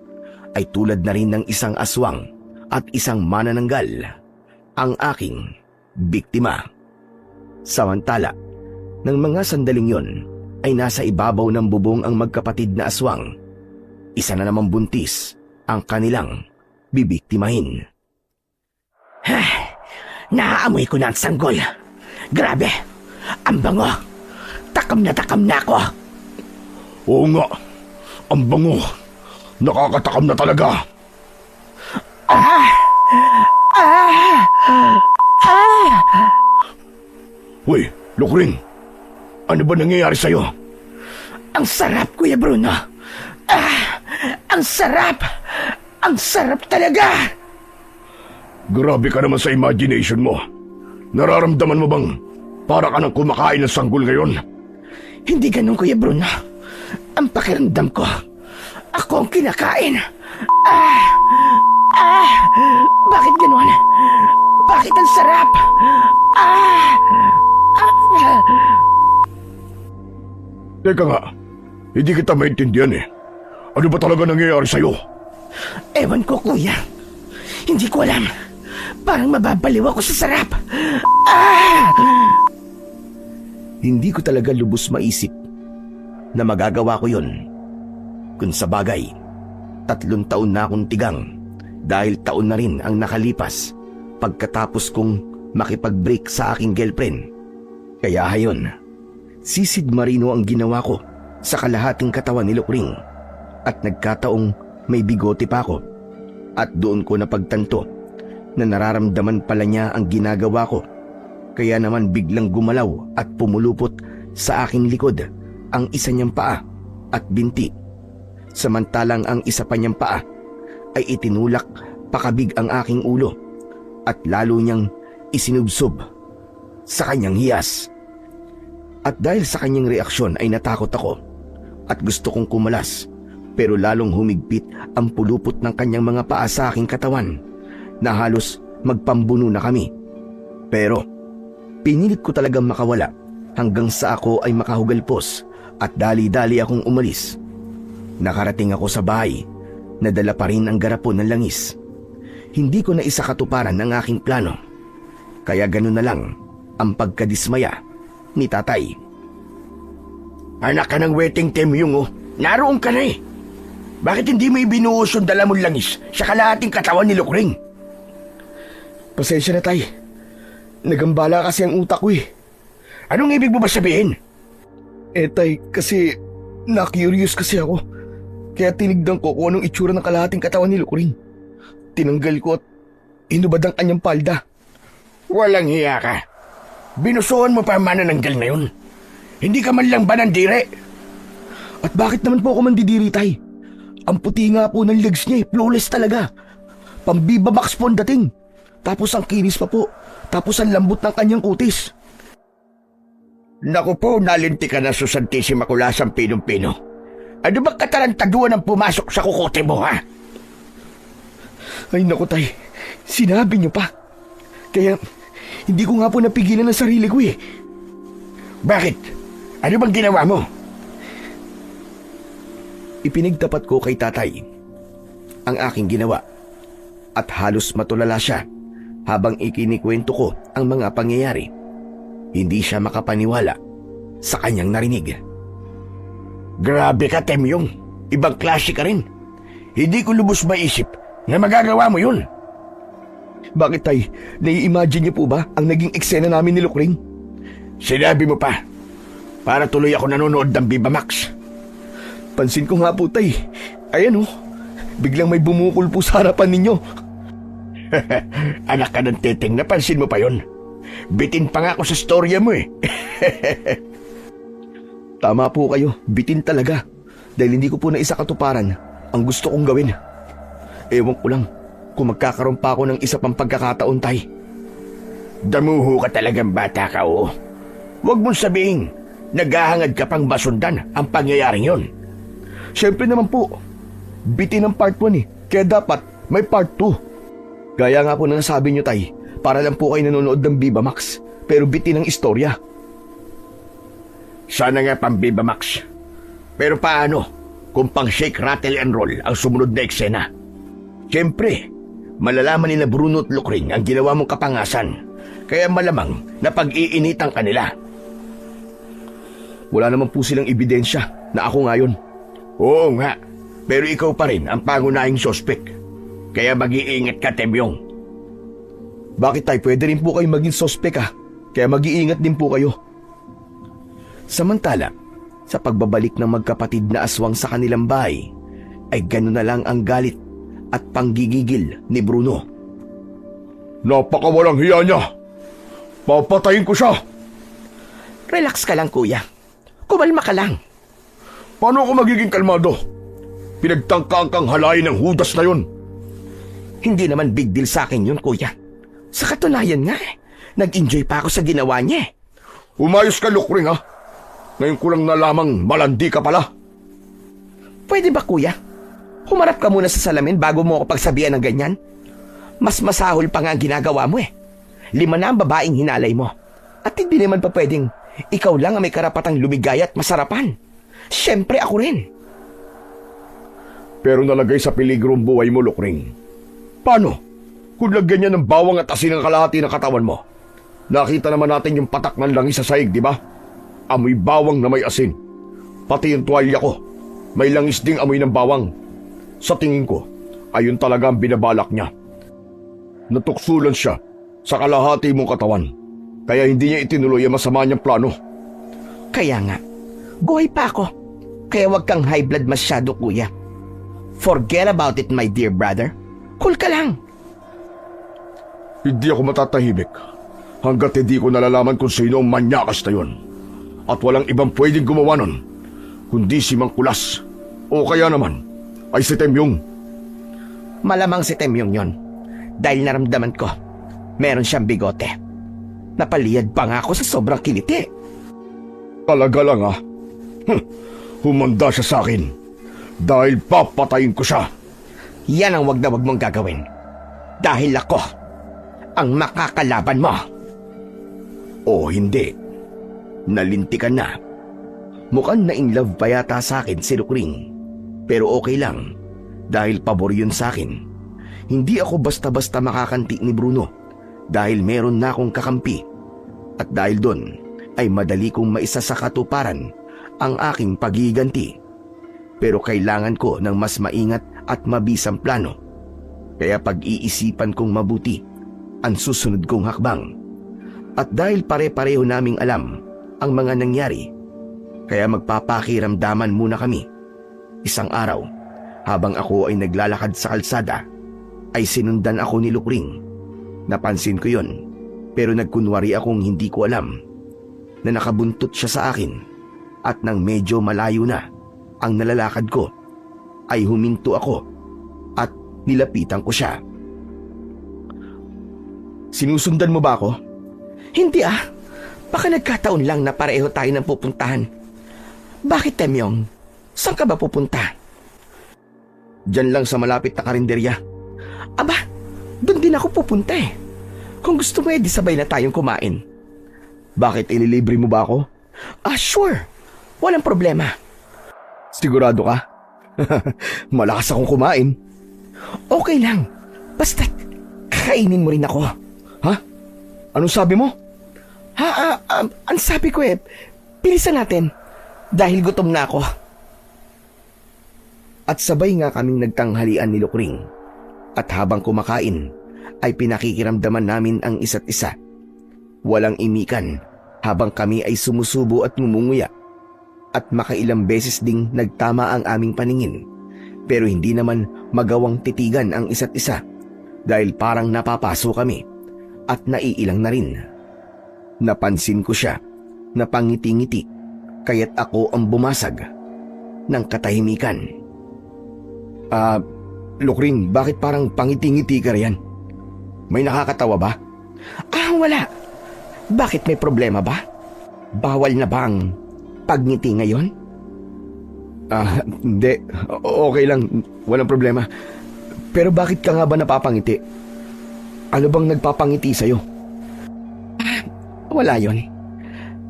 ay tulad na rin ng isang aswang at isang manananggal, ang aking biktima. Samantala, ng mga sandaling yon ay nasa ibabaw ng bubong ang magkapatid na aswang. Isa na namang buntis ang kanilang bibiktimahin. Naaamoy ko na ang sanggol. Grabe, ang bango. Takam na ako. Oo nga, ang bango. Nakakatakam na talaga. Uy, Lukring, ano ba nangyayari sa'yo? Ang sarap, Kuya Bruno. Ang sarap. Ang sarap talaga. Grabe ka naman sa imagination mo. Nararamdaman mo bang para ka nang kumakain ng sanggol ngayon? Hindi ganun, Kuya Bruno. Ang pakiramdam ko, ako ang kinakain. Bakit ganun? Bakit ang sarap? Teka nga, hindi kita maintindihan eh. Ano ba talaga nangyayari sa'yo? Ewan ko, Kuya. Hindi ko alam. Parang mababaliw ako sa sarap. Hindi ko talaga lubos maisip na magagawa ko yun. Kung sa bagay, 3 taon na akong tigang dahil taon na rin ang nakalipas pagkatapos kong makipag-break sa aking girlfriend. Kaya hayon, sisid marino ang ginawa ko sa kalahating katawan ni Lukring at nagkataong may bigote pa ako. At doon ko napagtanto na nararamdaman pala niya ang ginagawa ko. Kaya naman biglang gumalaw at pumulupot sa aking likod ang isa niyang paa at binti. Samantalang ang isa pa niyang paa ay itinulak pakabig ang aking ulo at lalo niyang isinubsob sa kanyang hiyas. At dahil sa kanyang reaksyon ay natakot ako at gusto kong kumalas, pero lalong humigpit ang pulupot ng kanyang mga paa sa aking katawan na halos magpambuno na kami. Pero pinilit ko talagang makawala hanggang sa ako ay makahugalpos at dali-dali akong umalis. Nakarating ako sa bahay na dala pa rin ang garapon ng langis. Hindi ko na isa katuparan ang aking plano. Kaya ganun na lang ang pagkadismaya ni tatay. Anak ka ng weteng Temyong oh. Naroon ka na eh. Bakit hindi mo ibinuhos yung dala mong langis sa kalahating katawan ni Lukring? Pasensya na, tay. Nagambala kasi ang utak ko eh. Anong ibig mo ba sabihin? Tay, kasi na-curious kasi ako. Kaya tinignan ko kung anong itsura ng kalahating katawan ni Lukring. Tinanggal ko at inubad ang kanyang palda. Walang hiya ka. Binusuhan mo pa ang manananggal na yun. Hindi ka man lang ba nandire? At bakit naman po ako mandidiri, tay? Ang puti nga po ng legs niya eh, flawless talaga. Pambibabaks po ang dating. Tapos ang kinis pa po. Tapos ang lambot ng kanyang kutis. Naku po, nalinti ka na sa Santissima Kulasang Pinong-Pino. Ano bang katarantaduan ang pumasok sa kukote mo, ha? Ay naku, tay. Sinabi niyo pa. Kaya hindi ko nga po napigilan ang sarili ko eh. Bakit? Ano bang ginawa mo? Ipinigtapat ko kay tatay ang aking ginawa at halos matulala siya habang ikinikwento ko ang mga pangyayari. Hindi siya makapaniwala sa kanyang narinig. Grabe ka, Temyong. ibang klase ka rin. Hindi ko lubos maisip na magagawa mo yun. Bakit tay? Nai-imagine niyo po ba ang naging eksena namin ni Lukring? Sinabi mo pa, para tuloy ako nanonood ng Viva Max. Pansin ko nga po tay. Ayan biglang may bumukol po sa harapan ninyo. Anak ka ng teteng, napansin mo pa yon? Bitin pa nga ako sa storya mo eh. Tama po kayo, bitin talaga. Dahil hindi ko po naisa katuparan ang gusto kong gawin. Ewan ko lang kung magkakaroon pa ako ng isa pang pagkakataon, tay. Damuho ka talagang bata ka, oo. Huwag mong sabihin, naghahangad ka pang masundan ang pangyayaring yon. Siyempre naman po, bitin ang part 1 kaya dapat may part 2. Gaya nga po na nasabi nyo, tay, para lang po kayo nanonood ng Viva Max, pero bitin ang istorya. Sana nga pang Viva Max. Pero paano kung pang shake, rattle and roll ang sumunod na eksena? Siyempre, malalaman nila Bruno at Lukring ang ginawa mong kapangasan, kaya malamang na pag-iinitan kanila. Wala naman po silang ebidensya na ako ngayon. Oo nga, pero ikaw pa rin ang pangunahing sospek. Kaya mag-iingat ka, Temyong. Bakit tay, pwede rin po kayo maging sospek kaya mag-iingat din po kayo. Samantala, sa pagbabalik ng magkapatid na aswang sa kanilang bahay, ay gano'n na lang ang galit at panggigigil ni Bruno. Napakawalang hiya niya. Papatayin ko siya. Relax ka lang, kuya. Kumalma ka lang. Paano ako magiging kalmado? Pinagtangkaan kang halayin ng hudas na yun. Hindi naman big deal sa akin yun, kuya. Sa katunayan nga nag-enjoy pa ako sa ginawa niya. Umayos ka, Lukring, ha? Ngayon ko lang nalamang malandi ka pala. Pwede ba, kuya? Humarap ka muna sa salamin bago mo ako pagsabihan ng ganyan. Mas masahol pa nga ang ginagawa mo 5 na ang babaeng hinalay mo. At hindi naman pa pwedeng ikaw lang ang may karapatang lumigaya at masarapan. Siyempre ako rin. Pero nalagay sa peligro ang buhay mo, Lukring. Paano? Kung lagyan niya ng bawang at asin ang kalahati ng katawan mo. Nakita naman natin yung patak ng langis sa sahig, di ba? Amoy bawang na may asin. Pati yung tuwalya ko, may langis ding amoy ng bawang. Sa tingin ko, ayun talaga ang binabalak niya. Natuksulan siya sa kalahati mong katawan. Kaya hindi niya itinuloy ang masama niyang plano. Kaya nga, buhay pa ako. Kaya wag kang high blood masyado, kuya. Forget about it, my dear brother. Cool ka lang. Hindi ako matatahimik hanggat hindi ko nalalaman kung sino ang manyakas na yun. At walang ibang pwedeng gumawa nun, kundi si Mang Kulas. O kaya naman, ay si Temyong. Malamang si Temyong yon. Dahil naramdaman ko, meron siyang bigote. Napaliyad pa nga ako sa sobrang kiliti. Talaga lang Humanda siya sa akin. Dahil papatayin ko siya. Yan ang wag na wag mong gagawin. Dahil ako ang makakalaban mo. O hindi. Nalintikan na. Mukhang na-inlove pa yata sa akin si Lukring. Pero okay lang. Dahil pabor yun sa akin. Hindi ako basta-basta makakanti ni Bruno. Dahil meron na akong kakampi. At dahil doon ay madali kong maisa sa katuparan ang aking paghiganti. Pero kailangan ko ng mas maingat at mabisang plano. Kaya pag-iisipan kong mabuti ang susunod kong hakbang. At dahil pare-pareho naming alam ang mga nangyari, kaya magpapakiramdaman muna kami. Isang araw, habang ako ay naglalakad sa kalsada, ay sinundan ako ni Lukring. Napansin ko yon, pero nagkunwari akong hindi ko alam na nakabuntot siya sa akin. At nang medyo malayo na ang nalalakad ko, ay huminto ako at nilapitan ko siya. Sinusundan mo ba ako? Hindi Baka nagkataon lang na pareho tayo ng pupuntahan. Bakit, Temyong? Saan ka ba pupunta? Diyan lang sa malapit na karinderya. Aba, doon din ako pupunta Kung gusto mo di sabay na tayong kumain. Bakit, ililibre mo ba ako? Sure. Walang problema. Sigurado ka? Malakas akong kumain. Okay lang. Basta, kakainin mo rin ako. Ha? Anong sabi mo? Ang sabi ko bilisan natin. Dahil gutom na ako. At sabay nga kaming nagtanghalian ni Lukring. At habang kumakain, ay pinakikiramdaman namin ang isa't isa. Walang imikan habang kami ay sumusubo at ngumunguya. At makailang beses ding nagtama ang aming paningin. Pero hindi naman magawang titigan ang isa't isa dahil parang napapaso kami at naiilang na rin. Napansin ko siya na pangiti-ngiti kaya't ako ang bumasag ng katahimikan. Lukring, bakit parang pangiti-ngiti ka riyan? May nakakatawa ba? Wala. Bakit may problema ba? Bawal na ba ang pagngiti ngayon? Hindi. Okay lang. Walang problema. Pero bakit ka nga ba napapangiti? Ano bang nagpapangiti sa'yo? Wala yon.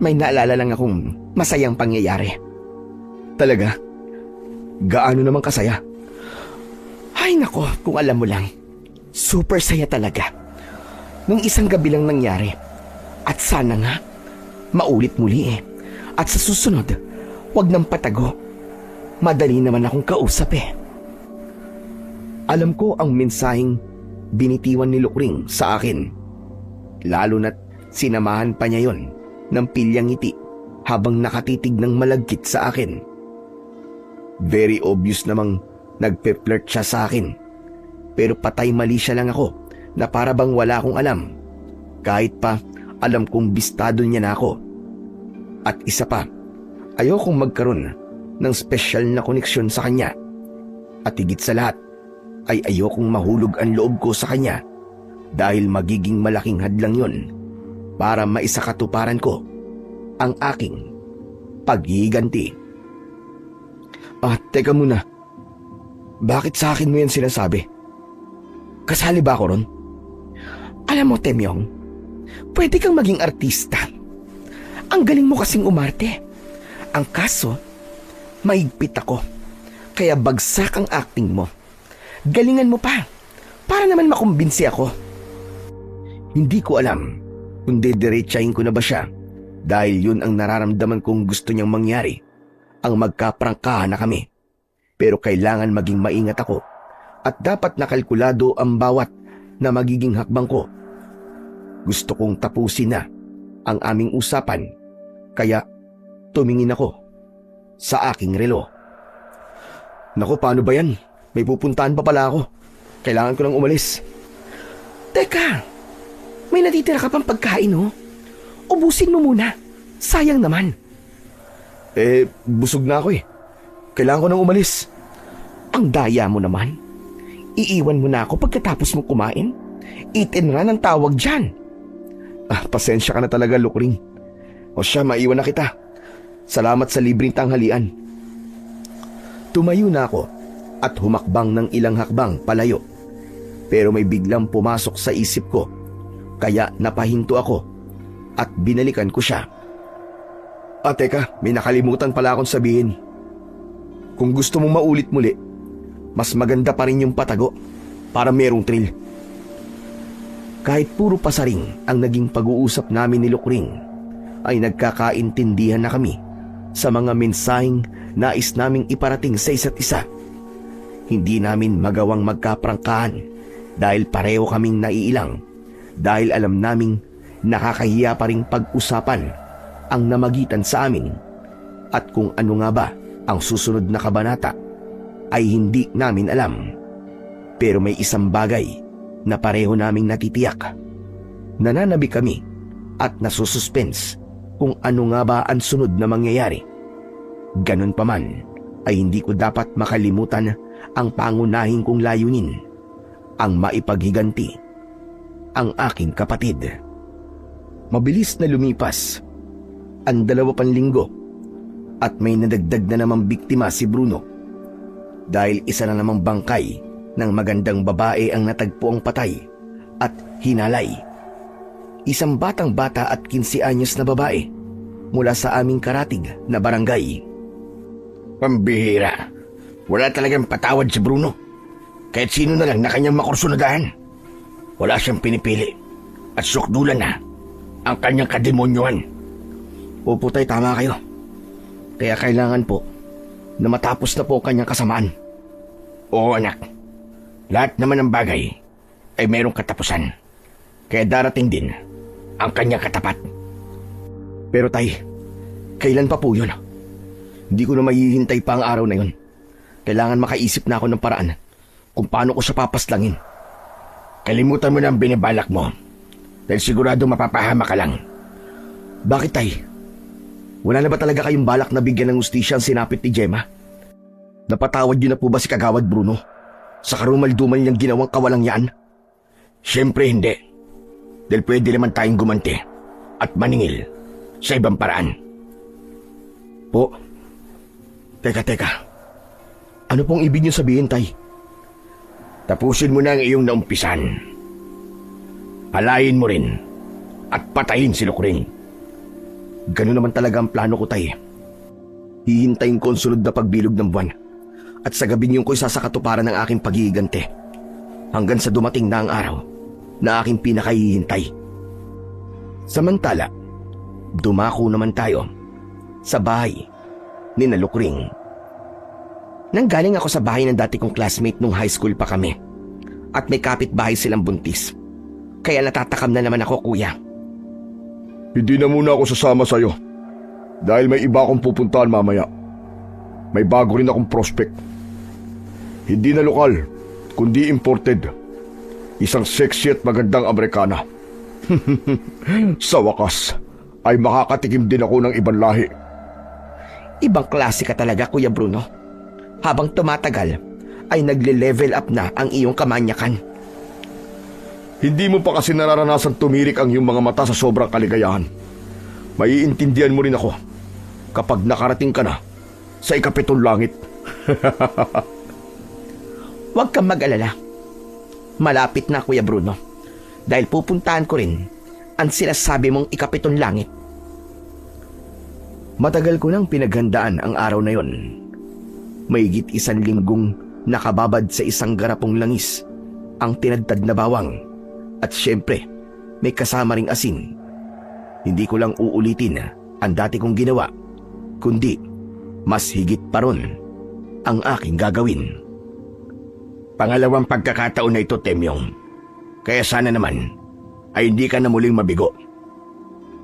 May naalala lang akong masayang pangyayari. Talaga? Gaano naman kasaya? Ay nako, kung alam mo lang. Super saya talaga. Nung isang gabi lang nangyari. At sana nga, maulit muli eh. At sa susunod, wag nang patago. Madali naman akong kausap eh. Alam ko ang mensaheng binitiwan ni Lukring sa akin. Lalo na't sinamahan pa niya yon ng pilyang ngiti habang nakatitig ng malagkit sa akin. Very obvious namang nagpe-flirt siya sa akin. Pero patay mali siya lang ako na para bang wala akong alam. Kahit pa alam kong bistado niya na ako. At isa pa, ayokong magkaroon ng special na koneksyon sa kanya. At higit sa lahat, ay ayokong mahulog ang loob ko sa kanya dahil magiging malaking hadlang yon para maisakatuparan ko ang aking paghihiganti. Teka muna. Bakit sa akin mo yan sinasabi? Kasali ba ako ron? Alam mo, Temyong, pwede kang maging artista. Ang galing mo kasing umarte. Ang kaso, mahigpit ako. Kaya bagsak ang acting mo. Galingan mo pa. Para naman makumbinsi ako. Hindi ko alam kung dediretsahin ko na ba siya dahil yun ang nararamdaman kong gusto niyang mangyari, ang magkaprangkahan na kami. Pero kailangan maging maingat ako at dapat nakalkulado ang bawat na magiging hakbang ko. Gusto kong tapusin na ang aming usapan kaya tumingin ako sa aking relo. Naku, paano ba yan? May pupuntahan pa pala ako. Kailangan ko nang umalis. Teka, may natitira ka pang pagkain, oh. Ubusin mo muna. Sayang naman. Busog na ako eh. Kailangan ko nang umalis. Ang daya mo naman. Iiwan mo na ako pagkatapos mo kumain. Eat and run ang tawag dyan. Pasensya ka na talaga, Lukring. O siya, maiwan na kita. Salamat sa libreng tanghalian. Tumayo na ako at humakbang ng ilang hakbang palayo. Pero may biglang pumasok sa isip ko. Kaya napahinto ako at binalikan ko siya. Teka, may nakalimutan pala akong sabihin. Kung gusto mong maulit muli, mas maganda pa rin yung patago para merong thrill. Kahit puro pasaring ang naging pag-uusap namin ni Lukring, ay nagkakaintindihan na kami sa mga mensaheng nais naming iparating sa isa't isa. Hindi namin magawang magkaprangkahan dahil pareho kaming naiilang, dahil alam naming nakakahiya pa ring pag-usapan ang namagitan sa amin at kung ano nga ba ang susunod na kabanata ay hindi namin alam. Pero may isang bagay na pareho naming natitiyak. Nananabi kami at nasususpense kung ano nga ba ang sunod na mangyayari. Ganun pa man ay hindi ko dapat makalimutan ang pangunahing kong layunin, ang maipaghiganti ang aking kapatid. Mabilis na lumipas ang 2 linggo at may nadagdag na namang biktima si Bruno. Dahil isa na namang bangkay ng magandang babae ang natagpo ang patay at hinalay. Isang batang-bata at 15 anyos na babae mula sa aming karatig na barangay. Pambihira. Wala talagang patawad si Bruno. Kahit sino na lang na kanyang makursunadahan. Wala siyang pinipili. At sukdulan na ang kanyang kademonyohan. Opo tay, tama kayo. Kaya kailangan po na matapos na po kanyang kasamaan. Oo anak, lahat naman ng bagay ay mayroong katapusan. Kaya darating din ang kanyang katapat. Pero tay, kailan pa po yun? Hindi ko na mahihintay pa ang araw na yun. Kailangan makaisip na ako ng paraan kung paano ko siya papaslangin. Kalimutan mo na ang binibalak mo. Dahil sigurado mapapahama ka lang. Bakit tay? Wala na ba talaga kayong balak na bigyan ng hustisya ang sinapit ni Gemma? Napatawad niyo na po ba si Kagawad Bruno sa karumal-dumal niyang ginawang kawalang yan? Siyempre hindi. Dahil pwede naman tayong gumanti at maningil sa ibang paraan. Po, teka. Ano pong ibig niyo sabihin, tay? Tapusin mo na ang iyong naumpisan. Halayin mo rin at patayin si Lukring. Ganun naman talaga ang plano ko, tay. Hihintayin ko ang sunod na pagbilog ng buwan at sa gabi niyo ko isasakatuparan ng aking pagigigante hanggang sa dumating na ang araw na aking pinakahihintay. Samantala, dumako naman tayo sa bahay ni na Lukring. Nanggaling ako sa bahay ng dati kong classmate nung high school pa kami at may kapitbahay silang buntis. Kaya natatakam na naman ako, kuya. Hindi na muna ako sasama sa'yo. Dahil may iba akong pupuntahan mamaya. May bago rin akong prospect. Hindi na lokal, kundi imported. Isang sexy at magandang Amerikana. Sa wakas, ay makakatikim din ako ng ibang lahi. Ibang klase ka talaga, Kuya Bruno. Habang tumatagal, ay nagle-level up na ang iyong kamanyakan. Hindi mo pa kasi nararanasan tumirik ang iyong mga mata sa sobrang kaligayahan. Maiintindihan mo rin ako kapag nakarating ka na sa ikapitong langit. Huwag kang mag-alala. Malapit na, Kuya Bruno. Dahil pupuntahan ko rin ang sinasabi mong ikapitong langit. Matagal ko nang pinaghandaan ang araw na yon. Mahigit 1 linggong nakababad sa isang garapong langis ang tinadtad na bawang. At syempre, may kasama ring asin. Hindi ko lang uulitin ang dati kong ginawa, kundi mas higit pa ron ang aking gagawin. Pangalawang pagkakataon na ito, Temyong. Kaya sana naman ay hindi ka na muling mabigo.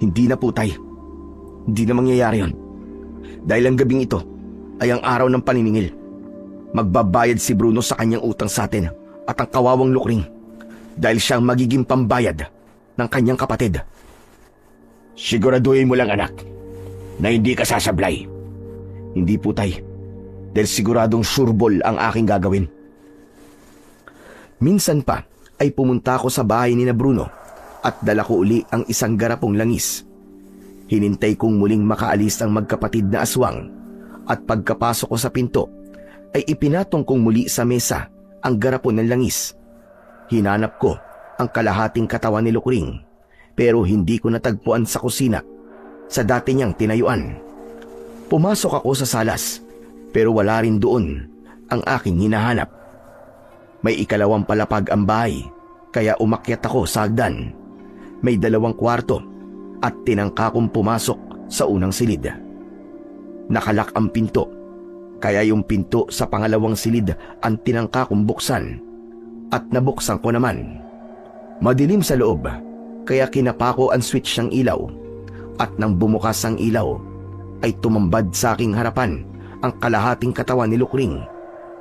Hindi na po, tay. Hindi na mangyayari yun. Dahil ang gabing ito ay ang araw ng paniningil. Magbabayad si Bruno sa kanyang utang sa atin at ang kawawang Lukring dahil siyang magiging pambayad ng kanyang kapatid. Siguraduhin mo lang, anak, na hindi ka sasablay. Hindi po, tay. Dahil siguradong sureball ang aking gagawin. Minsan pa ay pumunta ako sa bahay ni na Bruno at dala ko uli ang isang garapong langis. Hinintay kong muling makaalis ang magkapatid na aswang at pagkapasok ko sa pinto ay ipinatong kong muli sa mesa ang garapon ng langis. Hinanap ko ang kalahating katawan ni Lukring pero hindi ko natagpuan sa kusina sa dati niyang tinayuan. Pumasok ako sa salas pero wala rin doon ang aking hinahanap. May ikalawang palapag ang bahay kaya umakyat ako sa hagdan. May 2 kwarto at tinangka kong pumasok sa unang silid. Nakalak ang pinto kaya yung pinto sa pangalawang silid ang tinangka kong buksan at nabuksan ko naman. Madilim sa loob kaya kinapa ko ang switch ng ilaw at nang bumukas ang ilaw ay tumambad sa aking harapan ang kalahating katawan ni Lukring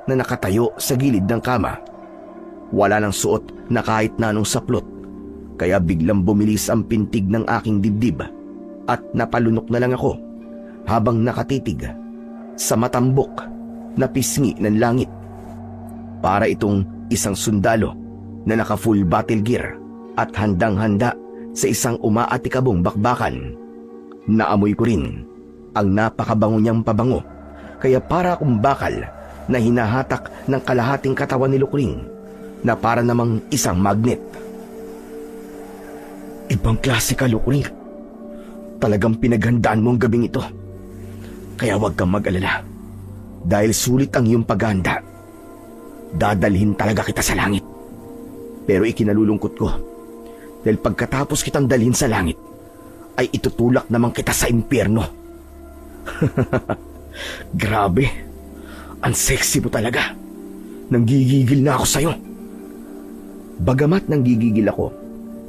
na nakatayo sa gilid ng kama. Wala nang suot na kahit na anong saplot kaya biglang bumilis ang pintig ng aking dibdib at napalunok na lang ako habang nakatitig sa matambok na pisngi ng langit. Para itong isang sundalo na naka-full battle gear at handang-handa sa isang umaatikabong bakbakan. Naamoy ko rin ang napakabango niyang pabango kaya para akong bakal na hinahatak ng kalahating katawan ni Lukring na para namang isang magnet. Ibang klase ka, Lukring. Talagang pinaghandaan mo ang gabing ito. Kaya huwag kang mag-alala. Dahil sulit ang iyong paghahanda. Dadalhin talaga kita sa langit. Pero ikinalulungkot ko. Dahil pagkatapos kitang dalhin sa langit, ay itutulak naman kita sa impyerno. Grabe. Ang sexy mo talaga. nanggigigil na ako sa'yo. Bagamat nanggigigil ako,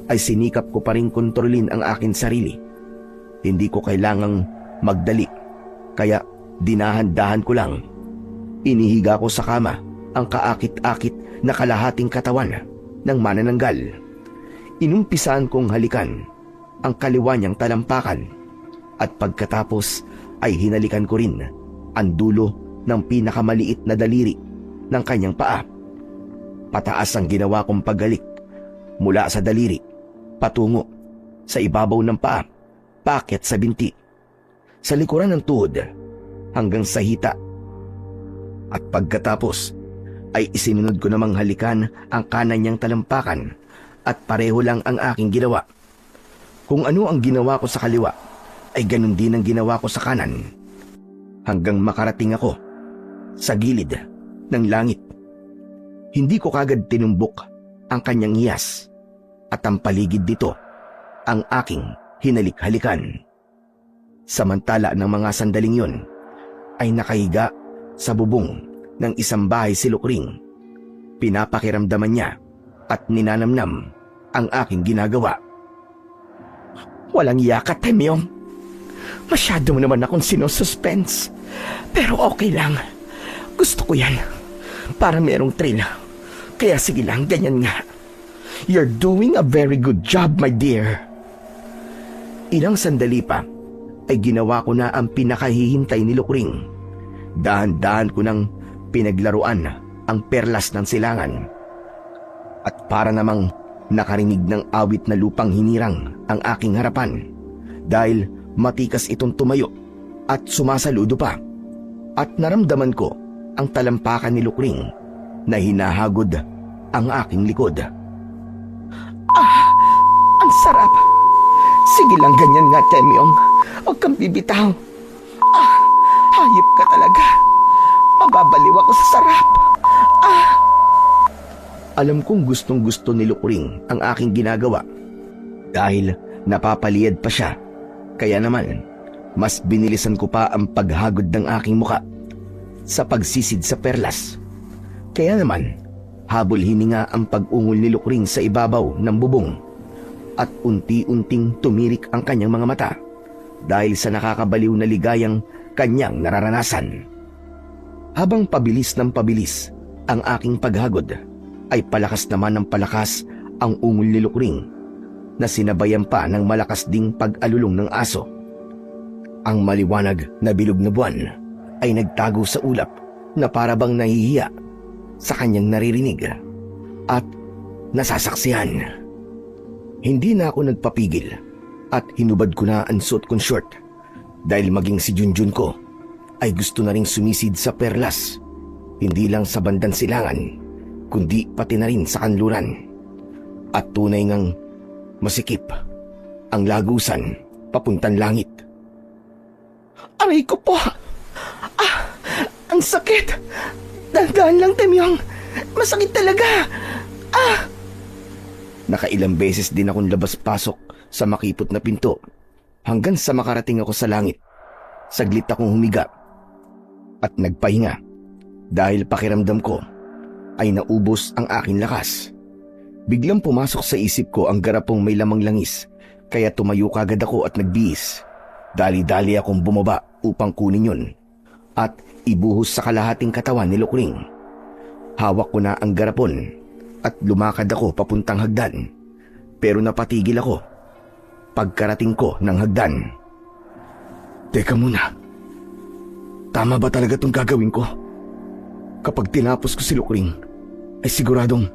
ay sinikap ko pa rin kontrolin ang akin sarili. Hindi ko kailangang magdali, kaya dinahan-dahan ko lang. Inihiga ko sa kama ang kaakit-akit na kalahating katawan ng manananggal. Inumpisaan kong halikan ang kaliwa niyang talampakan at pagkatapos ay hinalikan ko rin ang dulo ng pinakamaliit na daliri ng kanyang paa. Pataas ang ginawa kong paghalik mula sa daliri patungo sa ibabaw ng paa, paakyat sa binti, sa likuran ng tuhod hanggang sa hita. At pagkatapos ay isinunod ko namang halikan ang kanan niyang talampakan at pareho lang ang aking ginawa. Kung ano ang ginawa ko sa kaliwa ay ganun din ang ginawa ko sa kanan hanggang makarating ako sa gilid ng langit. Hindi ko kagad tinumbok ang kanyang hiyas at ang paligid dito ang aking hinalik-halikan. Samantala ng mga sandaling yun ay nakahiga sa bubong ng isang bahay si Lukring. Pinapakiramdaman niya at ninanamnam ang aking ginagawa. Walang yaka, Temyong. Masyado mo naman akong sinususpense. Pero okay lang. Gusto ko yan. Para merong thrill. Kaya sige lang, ganyan nga. You're doing a very good job, my dear. Ilang sandali pa ay ginawa ko na ang pinakahihintay ni Lukring. Dahan-dahan ko nang pinaglaruan ang perlas ng silangan. At para namang nakarinig ng awit na lupang hinirang ang aking harapan dahil matikas itong tumayo at sumasaludo pa. At naramdaman ko ang talampakan ni Lukring na hinahagod ang aking likod. Ang sarap! Sige lang, ganyan nga, Temyong. Huwag kang bibitaw. Hayop ka talaga. Mababaliw ako sa sarap. Alam kong gustong-gusto ni Lukring ang aking ginagawa dahil napapaliyad pa siya. Kaya naman, mas binilisan ko pa ang paghagod ng aking muka sa pagsisid sa perlas. Kaya naman, habol hininga ang pag-ungol ni Lukring sa ibabaw ng bubong at unti-unting tumirik ang kanyang mga mata dahil sa nakakabaliw na ligayang kanyang nararanasan. Habang pabilis ng pabilis ang aking paghagod, ay palakas naman ng palakas ang ungol ni Lukring na sinabayan pa ng malakas ding pag-alulong ng aso. Ang maliwanag na bilog na buwan ay nagtago sa ulap na parabang nahihiya sa kanyang naririnig at nasasaksihan. Hindi na ako nagpapigil at hinubad ko na ang suot kong short dahil maging si Junjun ko ay gusto na ring sumisid sa perlas, hindi lang sa bandang silangan kundi pati na rin sa kanluran. At tunay ngang masikip ang lagusan papuntang langit. Aray ko po! Ang sakit! Dahan-dahan lang, Temyong! Masakit talaga! Nakailang beses din akong labas-pasok sa makipot na pinto hanggang sa makarating ako sa langit. Saglit akong humiga at nagpahinga dahil pakiramdam ko ay naubos ang aking lakas. Biglang pumasok sa isip ko ang garapong may lamang langis, kaya tumayo kagad ako at nagbihis. Dali-dali akong bumaba upang kunin yun at ibuhos sa kalahating katawan ni Lukring. Hawak ko na ang garapon at lumakad ako papuntang hagdan, pero napatigil ako pagkarating ko ng hagdan. Teka muna, tama ba talaga itong gagawin ko? Kapag tinapos ko si Lukring, ay siguradong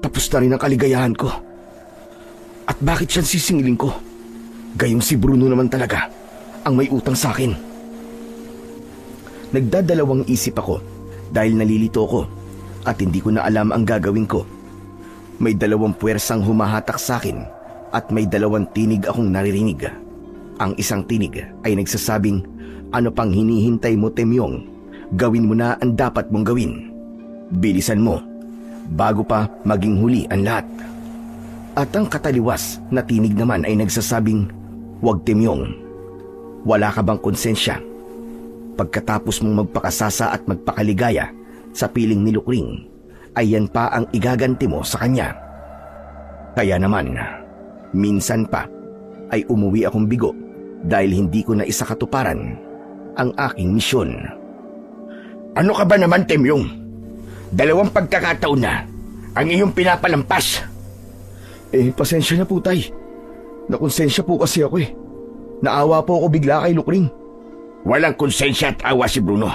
tapos na rin ang kaligayahan ko. At bakit siya sisingilin ko? Gayong si Bruno naman talaga ang may utang sa akin. Nagdadalawang isip ako dahil nalilito ko at hindi ko na alam ang gagawin ko. May dalawang puwersang humahatak sa akin at may dalawang tinig akong naririnig. Ang isang tinig ay nagsasabing, "Ano pang hinihintay mo, Temyong? Gawin mo na ang dapat mong gawin. Bilisan mo, bago pa maging huli ang lahat." At ang kataliwas na tinig naman ay nagsasabing, "Huwag, Temyong. Wala ka bang konsensya? Pagkatapos mong magpakasasa at magpakaligaya, sa piling ni Lukring ay yan pa ang igaganti mo sa kanya. Kaya naman, minsan pa ay umuwi akong bigo dahil hindi ko na isa katuparan ang aking misyon. Ano ka ba naman, Temyong? 2 pagkakataon na ang iyong pinapalampas. Pasensya na po, Tay. Nakonsensya po kasi ako eh. Naawa po ako bigla kay Lukring. Walang konsensya at awa si Bruno.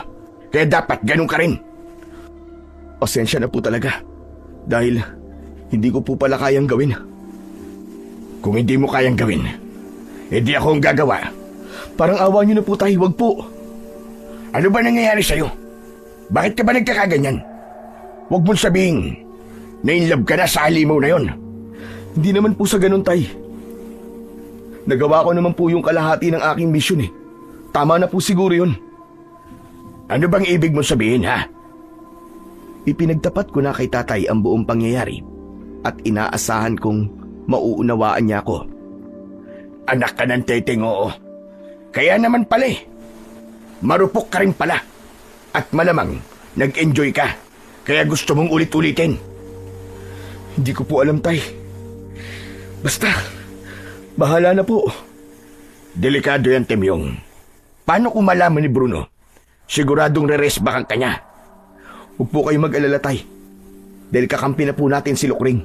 Kaya dapat ganun ka rin. Pasensya na po talaga. Dahil hindi ko po pala kayang gawin. Kung hindi mo kayang gawin, edi ako ang gagawa. Parang awa niyo na po, Tay. Huwag po. Ano ba nangyayari sa'yo? Bakit ka ba nagkakaganyan? Huwag mong sabihin na in love ka na sa halimaw na yon. Hindi naman po sa ganun, Tay. Nagawa ko naman po yung kalahati ng aking misyon eh. Tama na po siguro yun. Ano bang ibig mong sabihin, ha? Ipinagtapat ko na kay Tatay ang buong pangyayari at inaasahan kong mauunawaan niya ako. Anak ka ng teteng, oo. Kaya naman pala eh. Marupok ka rin pala. At malamang nag-enjoy ka. Kaya gusto mong ulit-ulitin. Hindi ko po alam, Tay. Basta, bahala na po. Delikado yan, Temyong. Paano kung malaman ni Bruno? Siguradong re-resbakan ka niya. Huwag po kayo mag-alala, Tay. Dahil kakampi na po natin si Lukring.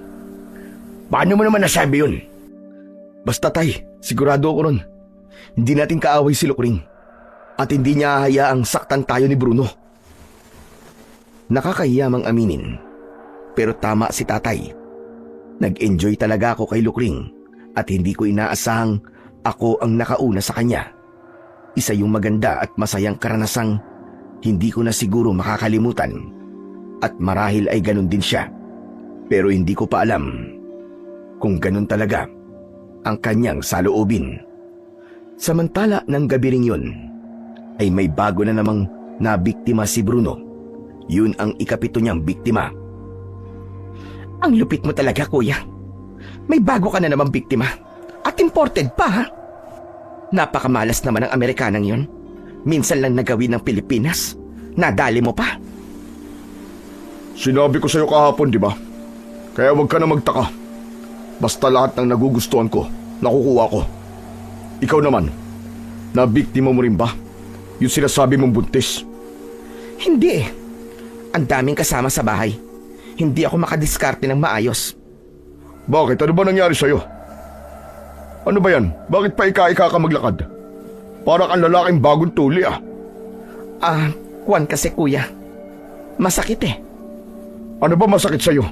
Paano mo naman nasabi yun? Basta, Tay, sigurado ako ron. Hindi natin kaaway si Lukring. At hindi niya hayaang saktan tayo ni Bruno. Nakakahiya mang aminin. Pero tama si Tatay. Nag-enjoy talaga ako kay Lukring at hindi ko inaasahang ako ang nakauna sa kanya. Isa yung maganda at masayang karanasang hindi ko na siguro makakalimutan. At marahil ay ganun din siya. Pero hindi ko pa alam kung ganun talaga ang kanyang saloobin. Samantala ng gabi ring yun, ay may bago na namang nabiktima si Bruno. Yun ang ika-7 niyang biktima. Ang lupit mo talaga, kuya. May bago ka na namang biktima. At imported pa, ha? Napakamalas naman ang Amerikanang yun. Minsan lang nagawin ng Pilipinas. Nadali mo pa. Sinabi ko sa'yo kahapon, di ba? Kaya huwag ka na magtaka. Basta lahat ng nagugustuhan ko, nakukuha ko. Ikaw naman, nabiktima mo rin ba? Yung sinasabi mong buntis? Hindi eh. Ang daming kasama sa bahay. Hindi ako makadiskarte ng maayos. Bakit? Ano ba nangyari sa'yo? Ano ba yan? Bakit pa ika-ika ka maglakad? Parang ang lalaking bagong tuli ah. Kuwan kasi kuya. Masakit eh. Ano ba masakit sa'yo?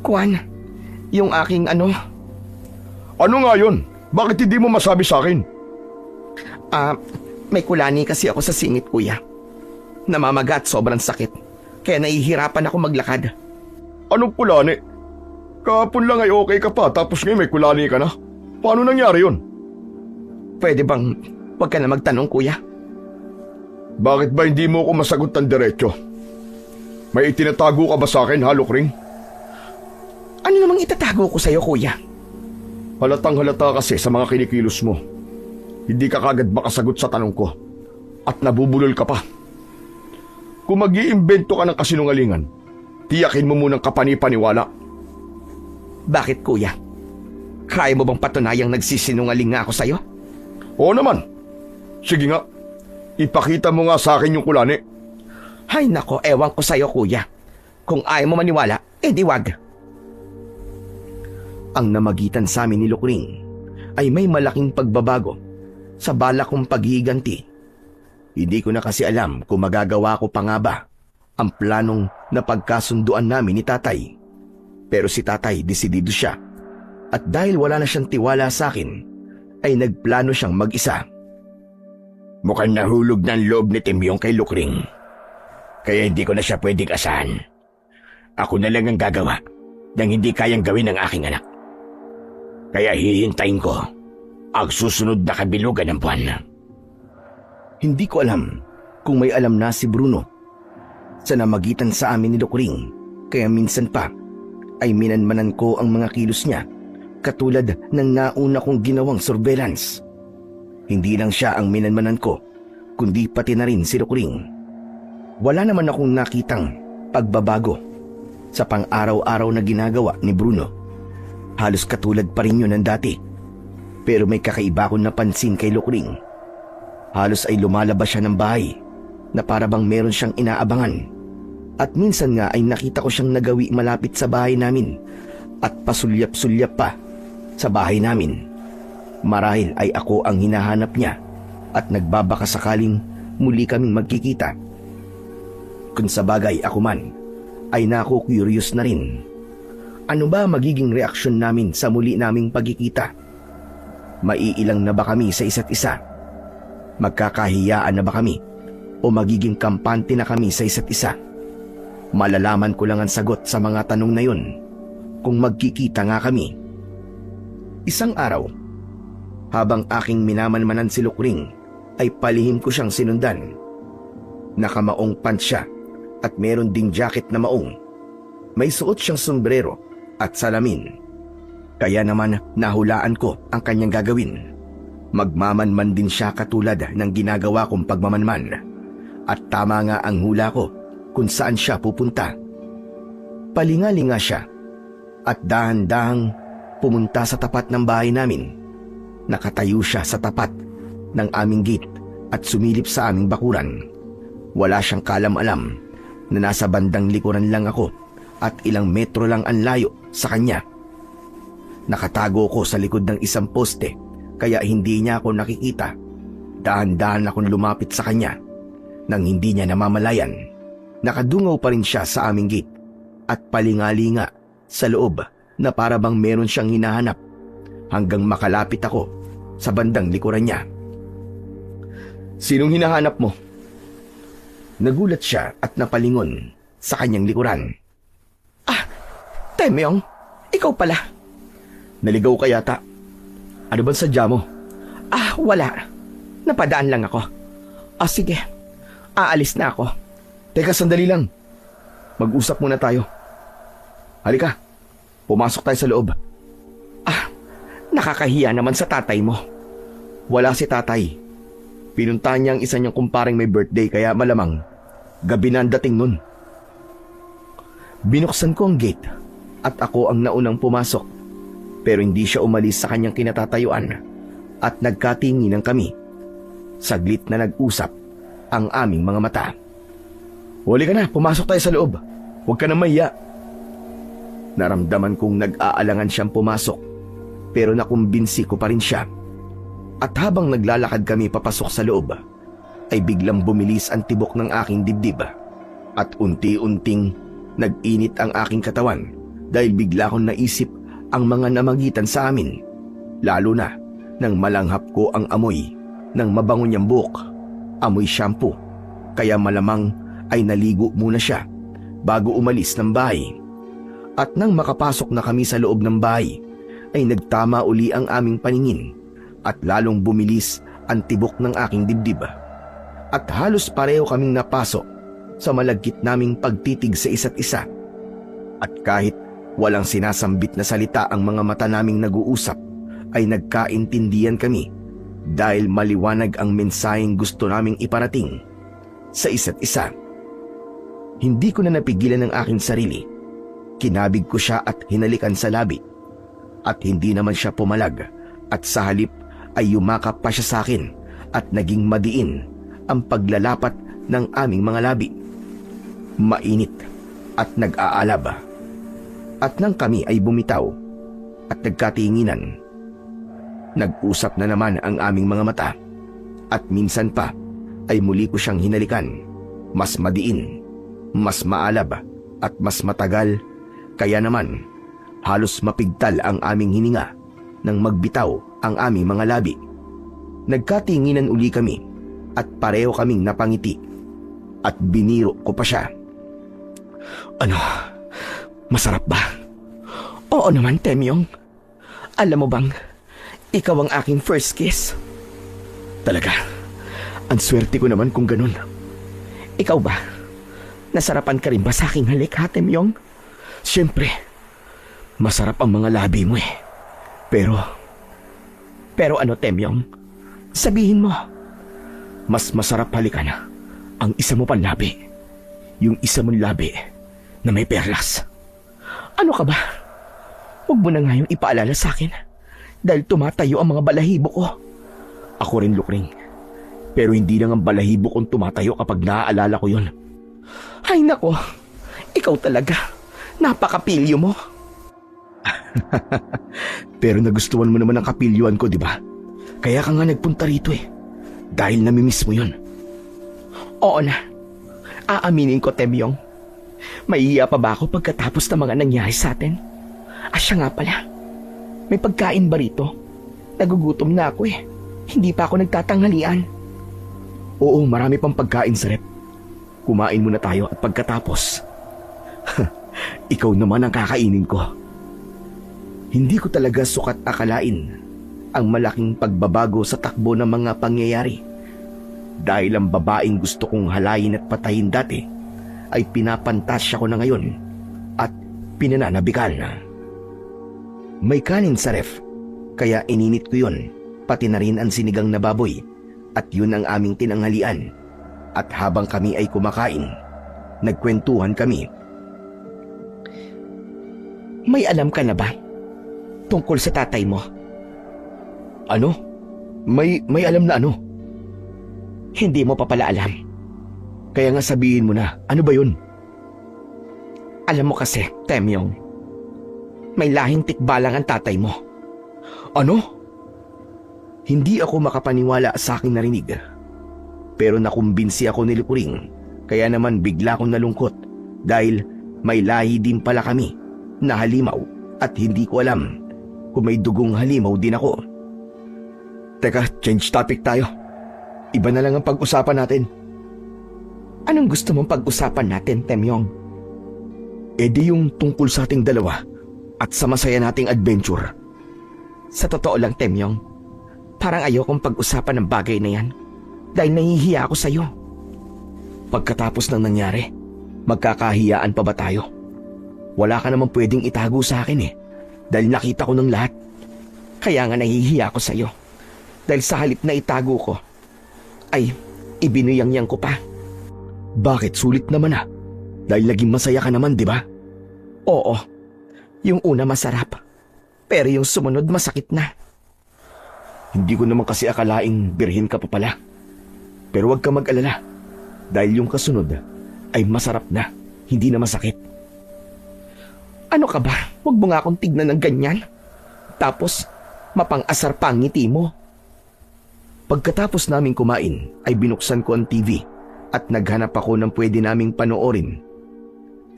Kuwan, yung aking ano... Ano nga yun? Bakit hindi mo masabi sa akin? May kulani kasi ako sa singit, kuya. Namamaga at sobrang sakit. Kaya nahihirapan ako maglakad. Anong kulani? Kahapon lang ay okay ka pa tapos ngayon may kulani ka na. Paano nangyari yun? Pwede bang wag ka na magtanong, kuya? Bakit ba hindi mo ako masagot ng diretso? May itinatago ka ba sa akin, ha, Lukring? Ano namang itatago ko sa'yo, kuya? Halatang halata kasi sa mga kinikilos mo. Hindi ka kagad makasagot sa tanong ko. At nabubulol ka pa. Kung mag-iimbento ka ng kasinungalingan, tiyakin mo munang kapani-paniwala. Bakit, kuya? Kaya mo bang patunayang nagsisinungaling nga ako sa'yo? Oo naman. Sige nga, ipakita mo nga sa akin yung kulani. Hay nako, ewan ko sa'yo, kuya. Kung ayaw mo maniwala, edi wag. Ang namagitan sa amin ni Lukring ay may malaking pagbabago sa balak kong paghihiganti. Hindi ko na kasi alam kung magagawa ko pa nga ba ang planong na pagkasunduan namin ni Tatay. Pero si Tatay desidido siya at dahil wala na siyang tiwala sa akin ay nagplano siyang mag-isa. Mukhang nahulog ng loob ni Temyong kay Lukring. Kaya hindi ko na siya pwedeng asahan. Ako na lang ang gagawa ng hindi kayang gawin ng aking anak. Kaya hihintayin ko ang susunod na kabilugan ng buwan. Hindi ko alam kung may alam na si Bruno sa namagitan sa amin ni Lukring, kaya minsan pa ay minanmanan ko ang mga kilos niya katulad ng nauna kong ginawang surveillance. Hindi lang siya ang minanmanan ko, kundi pati na rin si Lukring. Wala naman akong nakitang pagbabago sa pang-araw-araw na ginagawa ni Bruno. Halos katulad pa rin yun ng dati. Pero may kakaiba akong napansin kay Lukring. Halos ay lumalabas siya ng bahay na para bang meron siyang inaabangan. At minsan nga ay nakita ko siyang nagawi malapit sa bahay namin at pasulyap-sulyap pa sa bahay namin. Marahil ay ako ang hinahanap niya at nagbabaka sakaling muli kaming magkikita. Kung sa bagay ako man ay naku-curious na rin. Ano ba magiging reaksyon namin sa muli naming pagkikita? Maiilang na ba kami sa isa't isa? Magkakahiyaan na ba kami? O magiging kampante na kami sa isa't isa? Malalaman ko lang ang sagot sa mga tanong na yun kung magkikita nga kami. Isang araw, habang aking minamanmanan si Lukring, ay palihim ko siyang sinundan. Nakamaong pants siya at meron ding jacket na maong. May suot siyang sombrero at salamin. Kaya naman nahulaan ko ang kanyang gagawin. Magmamanman din siya katulad ng ginagawa kong pagmamanman. At tama nga ang hula ko kung saan siya pupunta. Palingalinga siya at dahan-dahang pumunta sa tapat ng bahay namin. Nakatayo siya sa tapat ng aming gate at sumilip sa aming bakuran. Wala siyang kalam-alam na nasa bandang likuran lang ako at ilang metro lang ang layo sa kanya. Nakatago ko sa likod ng isang poste kaya hindi niya ako nakikita. Dahan-dahan akong lumapit sa kanya. Nang hindi niya namamalayan, nakadungaw pa rin siya sa aming gate at palingalinga sa loob na para bang meron siyang hinahanap hanggang makalapit ako sa bandang likuran niya. "Sinong hinahanap mo?" Nagulat siya at napalingon sa kanyang likuran. Temyong, ikaw pala. "Naligaw ka yata. Ano bang sadya mo?" Wala. Napadaan lang ako. Sige. Aalis na ako. "Teka, sandali lang. Mag-usap muna tayo. Halika, pumasok tayo sa loob." Nakakahiya naman sa tatay mo. "Wala si tatay. Pinuntahan niya ang isa niyang kumparing may birthday kaya malamang gabi na ang dating nun." Binuksan ko ang gate at ako ang naunang pumasok. Pero hindi siya umalis sa kanyang kinatatayuan at nagkatinginan kami. Saglit na nag-usap ang aming mga mata. "Huli ka na, pumasok tayo sa loob. Huwag ka na mahiya." Naramdaman kong nag-aalangan siyang pumasok pero nakumbinsi ko pa rin siya. At habang naglalakad kami papasok sa loob, ay biglang bumilis ang tibok ng aking dibdib at unti-unting nag-init ang aking katawan dahil bigla kong naisip ang mga namagitan sa amin, lalo na nang malanghap ko ang amoy ng mabango niyang buhok, amoy shampoo, kaya malamang ay naligo muna siya bago umalis ng bahay. At nang makapasok na kami sa loob ng bahay, ay nagtama uli ang aming paningin at lalong bumilis ang tibok ng aking dibdib. At halos pareho kaming napasok sa malagkit naming pagtitig sa isa't isa. At kahit walang sinasambit na salita ang mga mata naming nag-uusap, ay nagkaintindihan kami dahil maliwanag ang mensaheng gusto naming iparating sa isa't isa. Hindi ko na napigilan ang aking sarili. Kinabig ko siya at hinalikan sa labi. At hindi naman siya pumalag at sa halip ay yumakap pa siya sa akin at naging madiin ang paglalapat ng aming mga labi. Mainit at nag-aalab. At nang kami ay bumitaw at nagkatinginan, nag-usap na naman ang aming mga mata at minsan pa ay muli ko siyang hinalikan. Mas madiin, mas maalab at mas matagal, kaya naman halos mapigtal ang aming hininga nang magbitaw ang aming mga labi. Nagkatinginan uli kami at pareho kaming napangiti at biniro ko pa siya. "Ano? Masarap ba?" "Oo naman, Temyong. Alam mo bang, ikaw ang aking first kiss." "Talaga? Ang swerte ko naman kung ganun." "Ikaw ba? Nasarapan ka rin ba sa aking halik, ha, Temyong?" "Siyempre, masarap ang mga labi mo eh. Pero ano, Temyong? Sabihin mo." Mas masarap halikan ang isa mo pang labi." Yung isa mong labi na may perlas. Ano ka ba? Huwag mo na nga yung ipaalala sa akin dahil tumatayo ang mga balahibo ko. Ako rin, Lukring. Pero hindi lang ang balahibo kong tumatayo kapag naaalala ko yon. Ay nako, ikaw talaga. Napakapilyo mo. Pero nagustuhan mo naman ang kapilyuan ko, di ba? Kaya ka nga nagpunta rito eh. Dahil namimiss mo yun. Oo na. Aaminin ko, Temyong. Mahihiya pa ba ako pagkatapos ng mga nangyari sa atin? Siya nga pala. May pagkain ba rito? Nagugutom na ako eh. Hindi pa ako nagtatanghalian. Oo, marami pang pagkain sa rep. Kumain muna tayo at pagkatapos, ikaw naman ang kakainin ko. Hindi ko talaga sukat akalain ang malaking pagbabago sa takbo ng mga pangyayari. Dahil ang babaeng gusto kong halayin at patayin dati ay pinapantasya ko na ngayon at pinananabikan. May kanin sa ref, kaya ininit ko yun, pati na rin ang sinigang na baboy, at yun ang aming tinanghalian. At habang kami ay kumakain, nagkwentuhan kami. May alam ka na ba tungkol sa tatay mo? Ano? May alam na ano? Hindi mo pa pala alam. Kaya nga sabihin mo na, ano ba yun? Alam mo kasi, Temyong, may lahing tikbalang ang tatay mo. Ano? Hindi ako makapaniwala sa aking narinig. Pero nakumbinsi ako ni Lukring, kaya naman bigla akong nalungkot dahil may lahi din pala kami na halimaw at hindi ko alam kung may dugong halimaw din ako. Teka, change topic tayo. Iba na lang ang pag-usapan natin. Anong gusto mong pag-usapan natin, Temyong? Di yung tungkol sa ating dalawa at sa masaya nating adventure. Sa totoo lang, Temyong, parang ayokong pag-usapan ng bagay na yan dahil nahihiya ako sa'yo. Pagkatapos ng nangyari, magkakahiyaan pa ba tayo? Wala ka naman pwedeng itago sa akin eh dahil nakita ko ng lahat. Kaya nga nahihiya ako sa'yo dahil sa halip na itago ko ay ibinuyang-yang ko pa. Bakit? Sulit naman ah. Dahil naging masaya ka naman, di ba? Oo. Yung una masarap. Pero yung sumunod masakit na. Hindi ko naman kasi akalaing birhin ka pa pala. Pero huwag ka mag-alala. Dahil yung kasunod ay masarap na, hindi na masakit. Ano ka ba? Huwag mo nga akong tignan ng ganyan. Tapos, mapang-asar pa ang ngiti mo. Pagkatapos naming kumain, ay binuksan ko ang TV at naghanap ako ng pwede naming panoorin.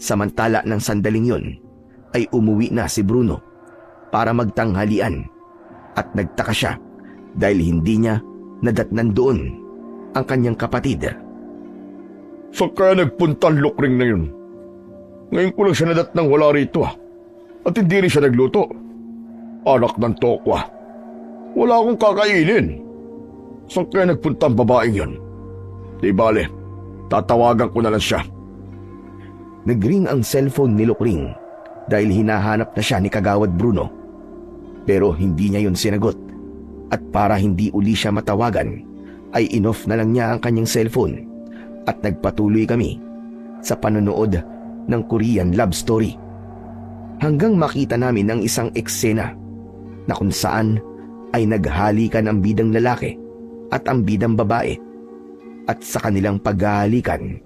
Samantala ng sandaling yon, ay umuwi na si Bruno para magtanghalian at nagtaka siya dahil hindi niya nadatnan doon ang kanyang kapatid. Saan kaya nagpunta ang Lukring na yun? Ngayon ko lang siya nadatnang wala rito at hindi rin siya nagluto. Anak ng tokwa. Wala akong kakainin. Saan kaya nagpunta ang babaeng yun? Di bale, tatawagan ko na lang siya. Nagring ang cellphone ni Lukring dahil hinahanap na siya ni Kagawad Bruno. Pero hindi niya yun sinagot at para hindi uli siya matawagan ay inoff na lang niya ang kanyang cellphone at nagpatuloy kami sa panonood ng Korean love story hanggang makita namin ang isang eksena na kung saan ay naghalikan ang bidang lalaki at ang bidang babae at sa kanilang paghahalikan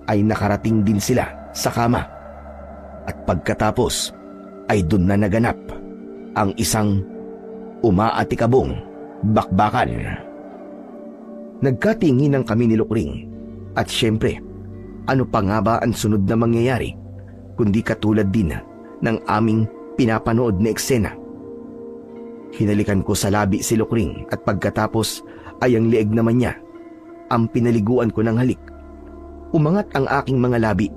ay nakarating din sila sa kama at pagkatapos ay dun na naganap ang isang umaatikabong bakbakan. Nagkatinginan kami ni Lukring at syempre, ano pa nga ba ang sunod na mangyayari kundi katulad din ng aming pinapanood na eksena. Hinalikan ko sa labi si Lukring at pagkatapos ay ang leeg naman niya ang pinaliguan ko ng halik. Umangat ang aking mga labi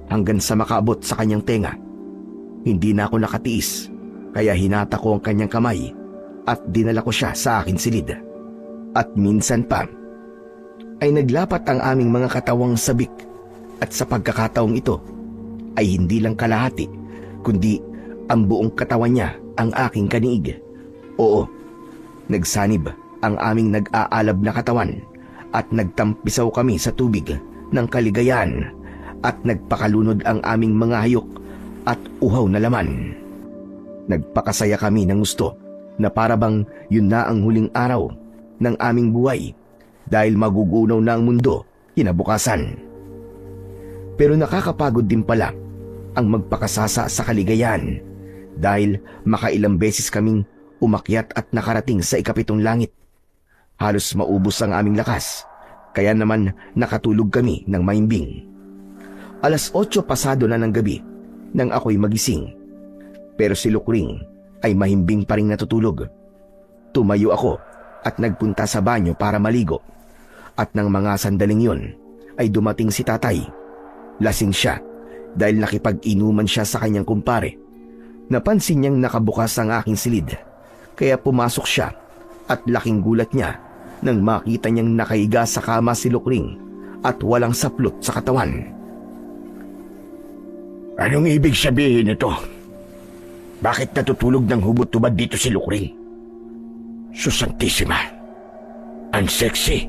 hanggang sa makaabot sa kanyang tenga. Hindi na ako nakatiis kaya hinata ko ang kanyang kamay at dinala ko siya sa akin silid. At minsan pa ay naglapat ang aming mga katawang sabik at sa pagkakataong ito ay hindi lang kalahati kundi ang buong katawan niya ang aking kaniig. Oo, nagsanib ang aming nag-aalab na katawan at nagtampisaw kami sa tubig ng kaligayahan at nagpakalunod ang aming mga hayok at uhaw na laman. Nagpakasaya kami ng gusto na parabang yun na ang huling araw ng aming buhay dahil magugunaw na ang mundo kinabukasan. Pero nakakapagod din pala ang magpakasasa sa kaligayahan dahil makailang beses kaming umakyat at nakarating sa ikapitong langit. Halos maubos ang aming lakas, kaya naman nakatulog kami ng mahimbing. 8:00 pasado na ng gabi nang ako'y magising. Pero si Lukring ay mahimbing pa rin natutulog. Tumayo ako at nagpunta sa banyo para maligo. At nang mga sandaling yon ay dumating si tatay. Lasing siya dahil nakipag-inuman siya sa kanyang kumpare. Napansin niyang nakabukas ang aking silid, kaya pumasok siya at laking gulat niya nang makita niyang nakahiga sa kama si Lukring at walang saplot sa katawan. Anong ibig sabihin nito? Bakit natutulog ng hubot-tubad dito si Lukring? Susantissima. Ang sexy.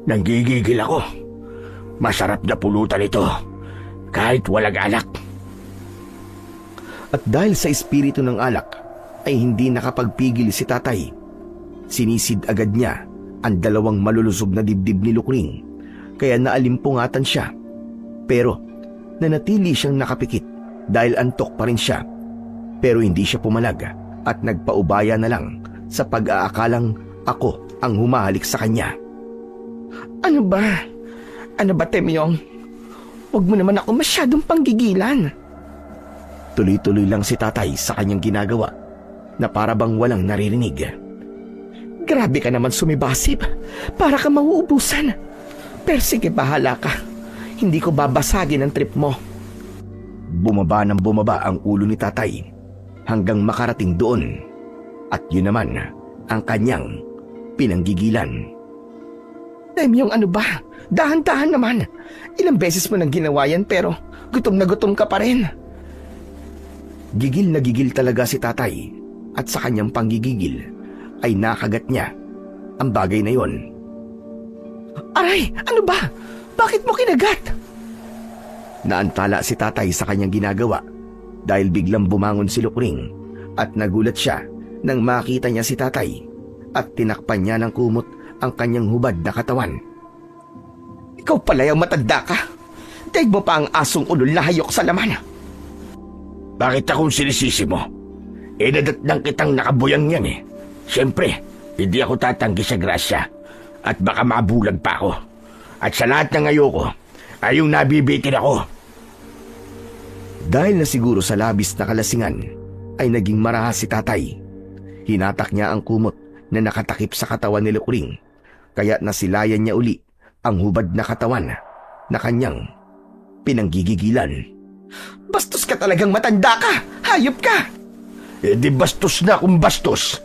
Nanggigigil ako. Masarap na pulutan ito. Kahit walang alak. At dahil sa espiritu ng alak, ay hindi nakapagpigil si tatay. Sinisid agad niya ang 2 malulusog na dibdib ni Lukring, kaya naalimpungatan siya. Pero nanatili siyang nakapikit dahil antok pa rin siya. Pero hindi siya pumalag at nagpaubaya na lang sa pag-aakalang ako ang humahalik sa kanya. Ano ba? Ano ba, Temyong? Huwag mo naman ako masyadong panggigilan. Tuloy-tuloy lang si tatay sa kanyang ginagawa na parabang walang naririnig. Grabe ka naman sumibasib. Para ka mauubusan. Pero sige, bahala ka. Hindi ko babasagin ang trip mo. Bumaba ng bumaba ang ulo ni tatay hanggang makarating doon. At yun naman ang kanyang pinanggigilan. Temyong, ano ba? Dahan-dahan naman. Ilang beses mo nang ginawa yan pero gutom na gutom ka pa rin. Gigil na gigil talaga si tatay at sa kanyang panggigigil ay nakagat niya ang bagay na yon. Aray, ano ba? Bakit mo kinagat? Naantala si tatay sa kanyang ginagawa dahil biglang bumangon si Lukring at nagulat siya nang makita niya si tatay at tinakpan niya ng kumot ang kanyang hubad na katawan. Ikaw pala yung matanda ka. Daig mo pa ang asong ulol na hayok sa laman. Bakit akong sinisisi mo? Nadatnang kitang nakabuyang yan eh. Siyempre, hindi ako tatanggi sa grasya. At baka mabulag pa ako. At sa lahat ng ayoko, ay yung nabibitin ako. Dahil na siguro sa labis na kalasingan, ay naging marahas si tatay. Hinatak niya ang kumot na nakatakip sa katawan ni Lukring, kaya nasilayan niya uli ang hubad na katawan na kanyang pinanggigigilan. Bastos ka talagang matanda ka! Hayop ka! Di bastos na kung bastos.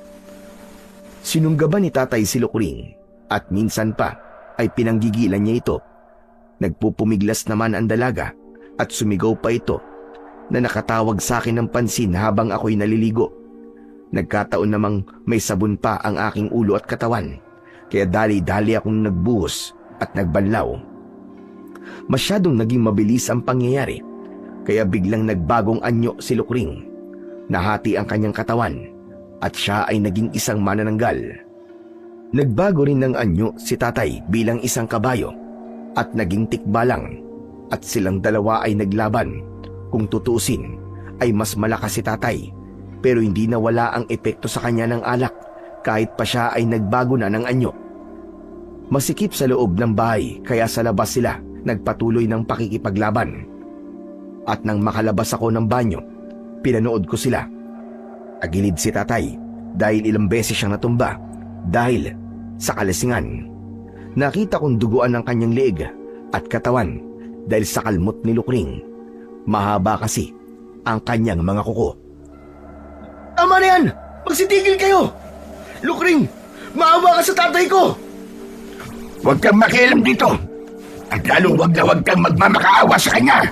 Sinunggaban ni tatay si Lukring at minsan pa ay pinanggigilan niya ito. Nagpupumiglas naman ang dalaga at sumigaw pa ito na nakatawag sa akin ng pansin habang ako'y naliligo. Nagkataon namang may sabon pa ang aking ulo at katawan, kaya dali-dali akong nagbuhos at nagbanlaw. Masyadong naging mabilis ang pangyayari, kaya biglang nagbagong anyo si Lukring. Nahati ang kanyang katawan at siya ay naging isang manananggal. Nagbago rin ng anyo si tatay bilang isang kabayo at naging tikbalang, at silang dalawa ay naglaban. Kung tutusin ay mas malakas si tatay, pero hindi nawala ang epekto sa kanya ng alak kahit pa siya ay nagbago na ng anyo. Masikip sa loob ng bahay kaya sa labas sila nagpatuloy ng pakikipaglaban. At nang makalabas ako ng banyo, pinanood ko sila. Agilid si tatay dahil ilang beses siyang natumba dahil sa kalasingan. Nakita kong duguan ang kanyang leeg at katawan dahil sa kalmot ni Lukring. Mahaba kasi ang kanyang mga kuko. Tama na yan! Magsitigil kayo! Lukring, maawa ka sa tatay ko! Huwag kang makialam dito! At lalong huwag kang magmamakaawa sa kanya!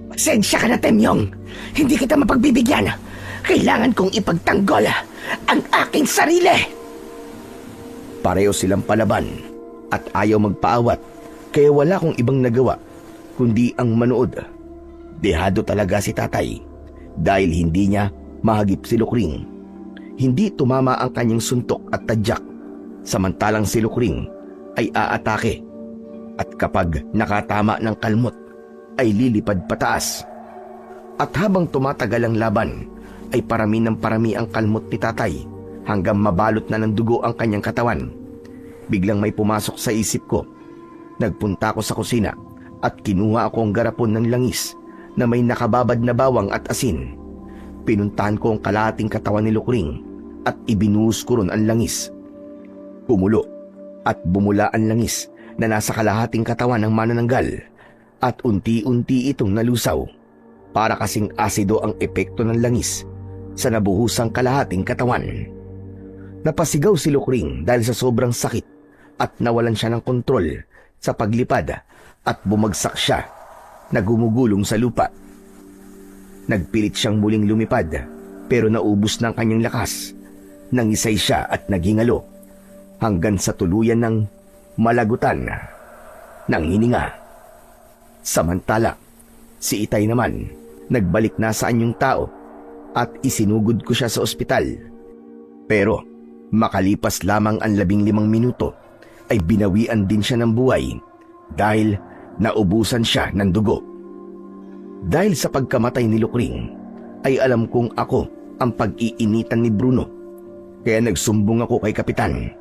Pasensya ka na, Temyong. Hindi kita mapagbibigyan. Kailangan kong ipagtanggol ang aking sarili. Pareho silang palaban at ayaw magpaawat, Kaya wala akong ibang nagawa kundi ang manood. Dehado talaga si tatay dahil hindi niya mahagip si Lukring. Hindi tumama ang kanyang suntok at tadyak, samantalang si Lukring ay aatake. At kapag nakatama ng kalmot, ay lilipad pataas. At habang tumatagal ang laban, ay parami ng parami ang kalmot ni tatay hanggang mabalot na ng dugo ang kanyang katawan. Biglang may pumasok sa isip ko. Nagpunta ako sa kusina at kinuha ako ang garapon ng langis na may nakababad na bawang at asin. Pinuntahan ko ang kalahating katawan ni Lukring at ibinuhos ko ron ang langis. Kumulo at bumula ang langis na nasa kalahating katawan ng manananggal at unti-unti itong nalusaw. Para kasing asido ang epekto ng langis sa nabuhusang kalahating katawan. Napasigaw si Lukring dahil sa sobrang sakit at nawalan siya ng kontrol sa paglipad at bumagsak siya na gumugulong sa lupa. Nagpilit siyang muling lumipad pero naubos ng kanyang lakas. Nangisay siya at naghingalo hanggang sa tuluyan ng malagutan ng hininga. Samantala, si Itay naman nagbalik na sa anyong tao at isinugod ko siya sa ospital. Pero makalipas lamang ang 15 minuto ay binawian din siya ng buhay dahil naubusan siya ng dugo. Dahil sa pagkamatay ni Lukring ay alam kong ako ang pag-iinitan ni Bruno. Kaya nagsumbong ako kay Kapitan.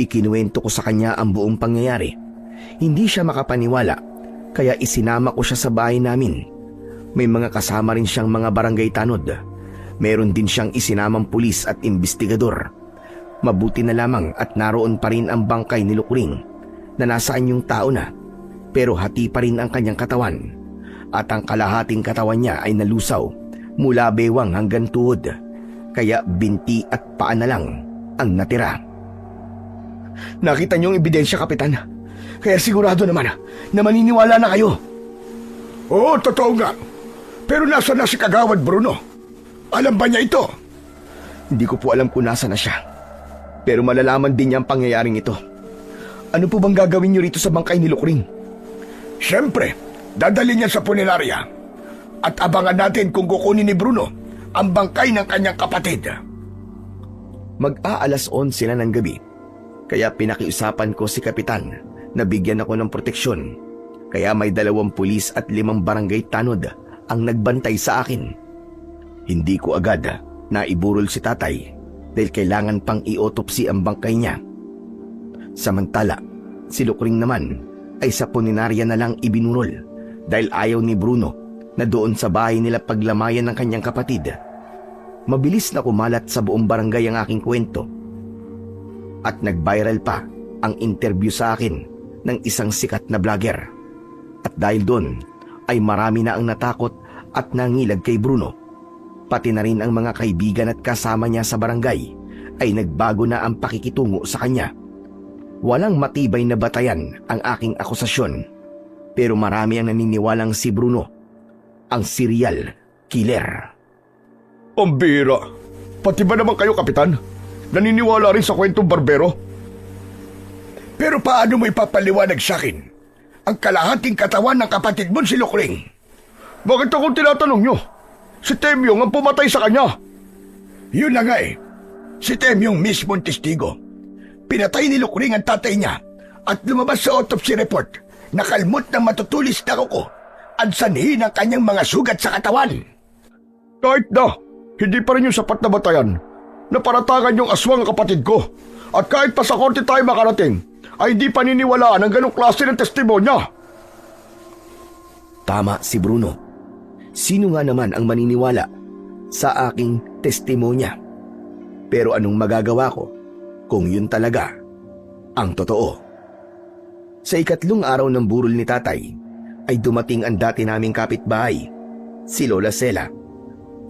Ikinuwento ko sa kanya ang buong pangyayari. Hindi siya makapaniwala kaya isinama ko siya sa bahay namin. May mga kasama rin siyang mga barangay tanod. Meron din siyang isinamang pulis at investigador. Mabuti na lamang at naroon pa rin ang bangkay ni Lukring na nasa anyong tao na, pero hati pa rin ang kanyang katawan. At ang kalahating katawan niya ay nalusaw mula bewang hanggang tuhod, kaya binti at paa na lang ang natira. Nakita niyo ang ebidensya, Kapitan. Kaya sigurado naman na maniniwala na kayo. Oo, totoo nga. Pero nasa na si Kagawad Bruno? Alam ba niya ito? Hindi ko po alam kung nasa na siya. Pero malalaman din niya ang pangyayaring ito. Ano po bang gagawin niyo rito sa bangkay ni Lukring? Siyempre, dadalhin niya sa punerarya. At abangan natin kung kukunin ni Bruno ang bangkay ng kanyang kapatid. Mag-aalas 11 na ng gabi. Kaya pinakiusapan ko si Kapitan na bigyan ako ng proteksyon. Kaya may 2 pulis at 5 barangay tanod ang nagbantay sa akin. Hindi ko agad na iburol si tatay dahil kailangan pang i-autopsy ang bangkay niya. Samantala, si Lukring naman ay sa puninarya na lang ibinurol dahil ayaw ni Bruno na doon sa bahay nila paglamayan ng kanyang kapatid. Mabilis na kumalat sa buong barangay ang aking kwento. At nag-viral pa ang interview sa akin ng isang sikat na vlogger. At dahil doon ay marami na ang natakot at nangilag kay Bruno. Pati na rin ang mga kaibigan at kasama niya sa barangay ay nagbago na ang pakikitungo sa kanya. Walang matibay na batayan ang aking akusasyon, pero marami ang naniniwalang si Bruno ang serial killer. Ang bira. Pati ba naman kayo, Kapitan? Naniniwala rin sa kwentong barbero? Pero paano mo ipapaliwanag sa akin ang kalahating katawan ng kapatid mo si Lukring? Bakit akong tinatanong nyo? Si Temyong ang pumatay sa kanya. Yun na nga eh. Si Temyong mismong testigo. Pinatay ni Lukring ang tatay niya at lumabas sa autopsy report na kalmot ng matutulis na kuko at sanhi ng kanyang mga sugat sa katawan. Kahit na, hindi pa rin yung sapat na batayan na paratagan yung aswang ang kapatid ko. At kahit pa sa korte tayo makarating, ay hindi paniniwalaan ang ganong klase ng testimonya. Tama si Bruno. Sino nga naman ang maniniwala sa aking testimonya? Pero anong magagawa ko kung yun talaga ang totoo? Sa 3 araw ng burol ni tatay ay dumating ang dati naming kapitbahay, si Lola Sela.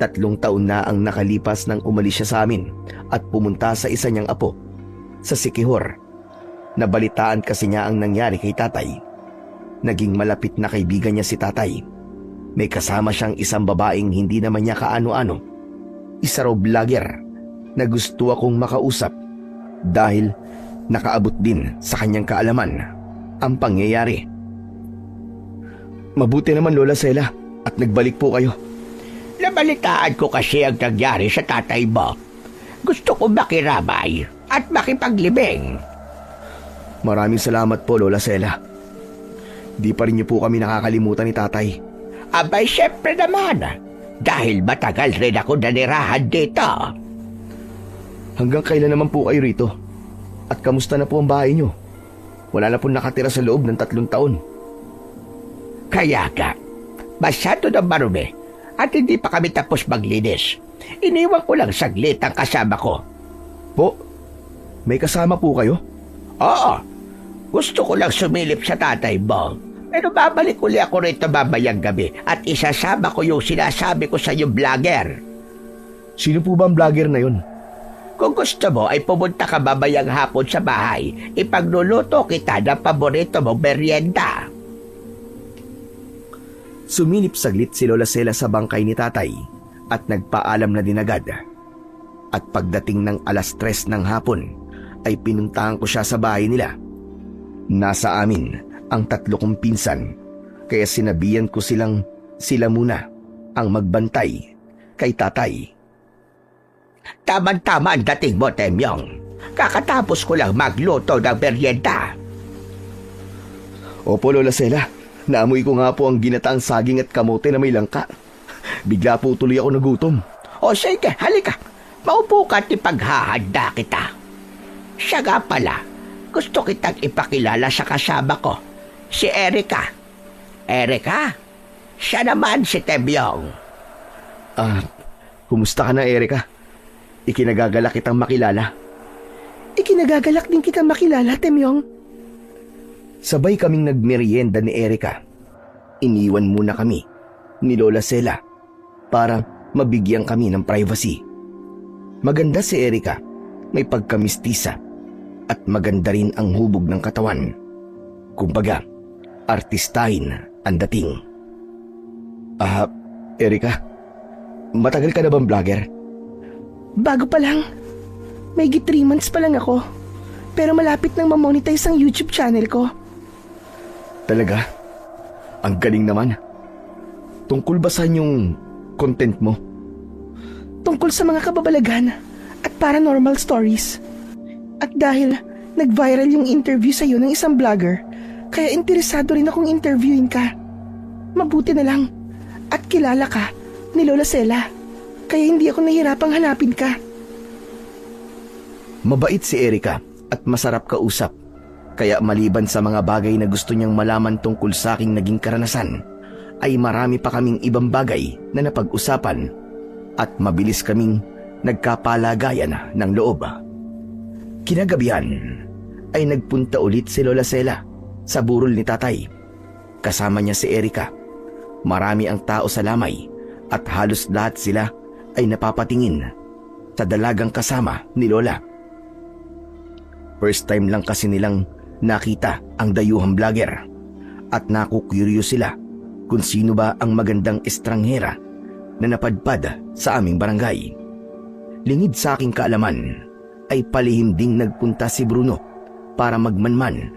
3 taon na ang nakalipas nang umalis siya sa amin at pumunta sa isa niyang apo, sa Sikihor. Nabalitaan kasi niya ang nangyari kay tatay. Naging malapit na kaibigan niya si tatay. May kasama siyang isang babaeng hindi naman niya kaano-ano. Isa raw vlogger na gusto akong makausap dahil nakaabot din sa kanyang kaalaman ang pangyayari Mabuti naman, Lola Sela, at nagbalik po kayo. Nabalitaan ko kasi ang nangyari sa tatay mo. Gusto ko makiramay at makipaglibing. Maraming salamat po, Lola Sela. Di pa rin niyo po kami nakakalimutan ni tatay. Abay, syempre naman. Dahil matagal rin ako nanirahan dito. Hanggang kailan naman po kayo rito? At kamusta na po ang bahay niyo? Wala na po nakatira sa loob ng 3 taon. Kaya ka, masyado na marumi at hindi pa kami tapos maglinis. Iniwan ko lang saglit ang kasama ko. Po, may kasama po kayo? Oo, gusto ko lang sumilip sa tatay mo. Pero babalik uli ako rito mamayang gabi at isasama ko yung sinasabi ko sa yung vlogger. Sino po ba ang vlogger na yun? Kung gusto mo ay pumunta ka mamayang hapon sa bahay. Ipagluluto kita ng paborito mong merienda. Sumilip saglit si Lola Sela sa bangkay ni tatay at nagpaalam na din agad. At pagdating ng 3:00 ng hapon ay pinuntahan ko siya sa bahay nila. Nasa amin ang 3 kong pinsan, kaya sinabihan ko sila muna ang magbantay kay tatay. Tama-tama ang dating mo, Temyong. Kakatapos ko lang magluto ng merienda. Opo, Lola Sela. Naamoy ko nga po ang ginataang saging at kamote na may langka. Bigla po tuloy ako nagutom. O sige, halika. Maupo ka at ipaghahanda kita. Siya nga pala, gusto kitang ipakilala sa kasama ko, si Erika. Erika? Siya naman si Temyong. Kumusta ka na, Erika? Ikinagagalak kitang makilala. Ikinagagalak din kita makilala, Temyong. Sabay kaming nagmerienda ni Erika. Iniwan muna kami ni Lola Sela para mabigyan kami ng privacy. Maganda si Erika, may pagkamistisa at maganda rin ang hubog ng katawan. Kumbaga, artistahin ang dating. Erika, matagal ka na bang vlogger? Bago pa lang. May 3 months pa lang ako. Pero malapit nang mamonetize ang YouTube channel ko. Talaga? Ang galing naman. Tungkol ba saan yung content mo? Tungkol sa mga kababalagan at paranormal stories. At dahil nag-viral yung interview sa'yo ng isang vlogger, kaya interesado rin akong interviewin ka. Mabuti na lang. At kilala ka ni Lola Sela. Kaya hindi ako nahirapang hanapin ka. Mabait si Erika at masarap kausap. Kaya maliban sa mga bagay na gusto niyang malaman tungkol sa aking naging karanasan, ay marami pa kaming ibang bagay na napag-usapan at mabilis kaming nagkapalagayan ng loob. Kinagabihan ay nagpunta ulit si Lola Sela sa burol ni tatay. Kasama niya si Erika. Marami ang tao sa lamay at halos lahat sila ay napapatingin sa dalagang kasama ni Lola. First time lang kasi nilang nakita ang dayuhang vlogger at nakukuryo sila kung sino ba ang magandang estranghera na napadpad sa aming barangay. Lingid sa aking kaalaman ay palihim ding nagpunta si Bruno para magmanman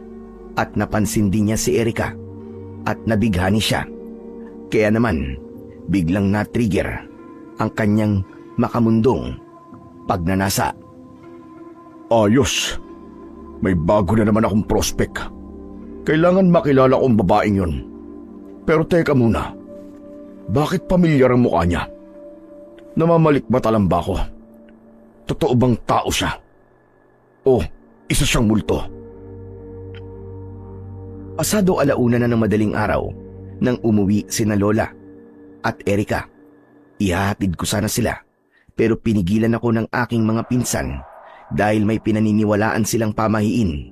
at napansin din niya si Erika at nabighani siya. Kaya naman biglang na-trigger ang kanyang makamundong pagnanasa. Ayos. May bago na naman akong prospect. Kailangan makilala kong babaeng yun. Pero teka muna. Bakit pamilyar ang mukha niya? Namamalikmata lang ba ako? Totoo bang tao siya? O isa siyang multo? Pasado 1:00 na ng madaling araw nang umuwi sina Lola at Erika. Ihahatid ko sana sila pero pinigilan ako ng aking mga pinsan dahil may pinaniniwalaan silang pamahiin.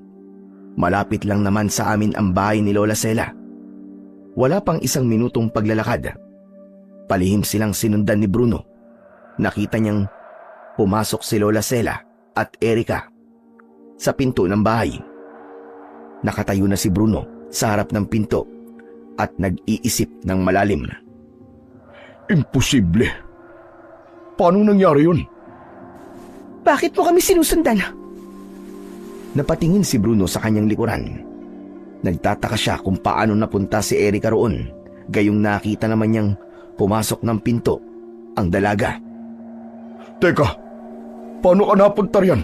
Malapit lang naman sa amin ang bahay ni Lola Sela. Wala pang 1 minutong paglalakad. Palihim silang sinundan ni Bruno. Nakita niyang pumasok si Lola Sela at Erika sa pinto ng bahay. Nakatayo na si Bruno sa harap ng pinto at nag-iisip ng malalim. Imposible. Paano nangyari yun? Bakit mo kami sinusundan? Napatingin si Bruno sa kanyang likuran. Nagtataka siya kung paano napunta si Erika roon Gayong nakita naman niyang pumasok ng pinto ang dalaga. Teka, paano ka napunta riyan?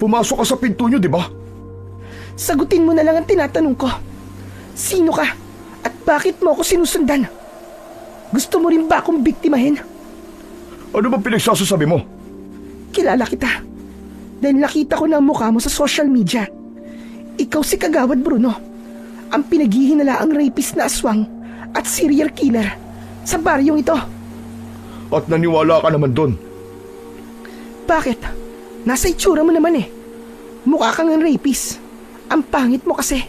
Pumasok ka sa pinto niyo, di ba? Sagutin mo na lang ang tinatanong ko. Sino ka? At bakit mo ako sinusundan? Gusto mo rin ba akong biktimahin? Ano ba pinagsasasabi mo? Kilala kita. Dahil nakita ko na ang mukha mo sa social media. Ikaw si Kagawad Bruno. Ang pinaghihinalaang rapist na aswang at serial killer sa baryong ito. At naniwala ka naman doon. Bakit? Nasa itsura mo naman eh. Mukha kang ang rapist. Ang pangit mo kasi.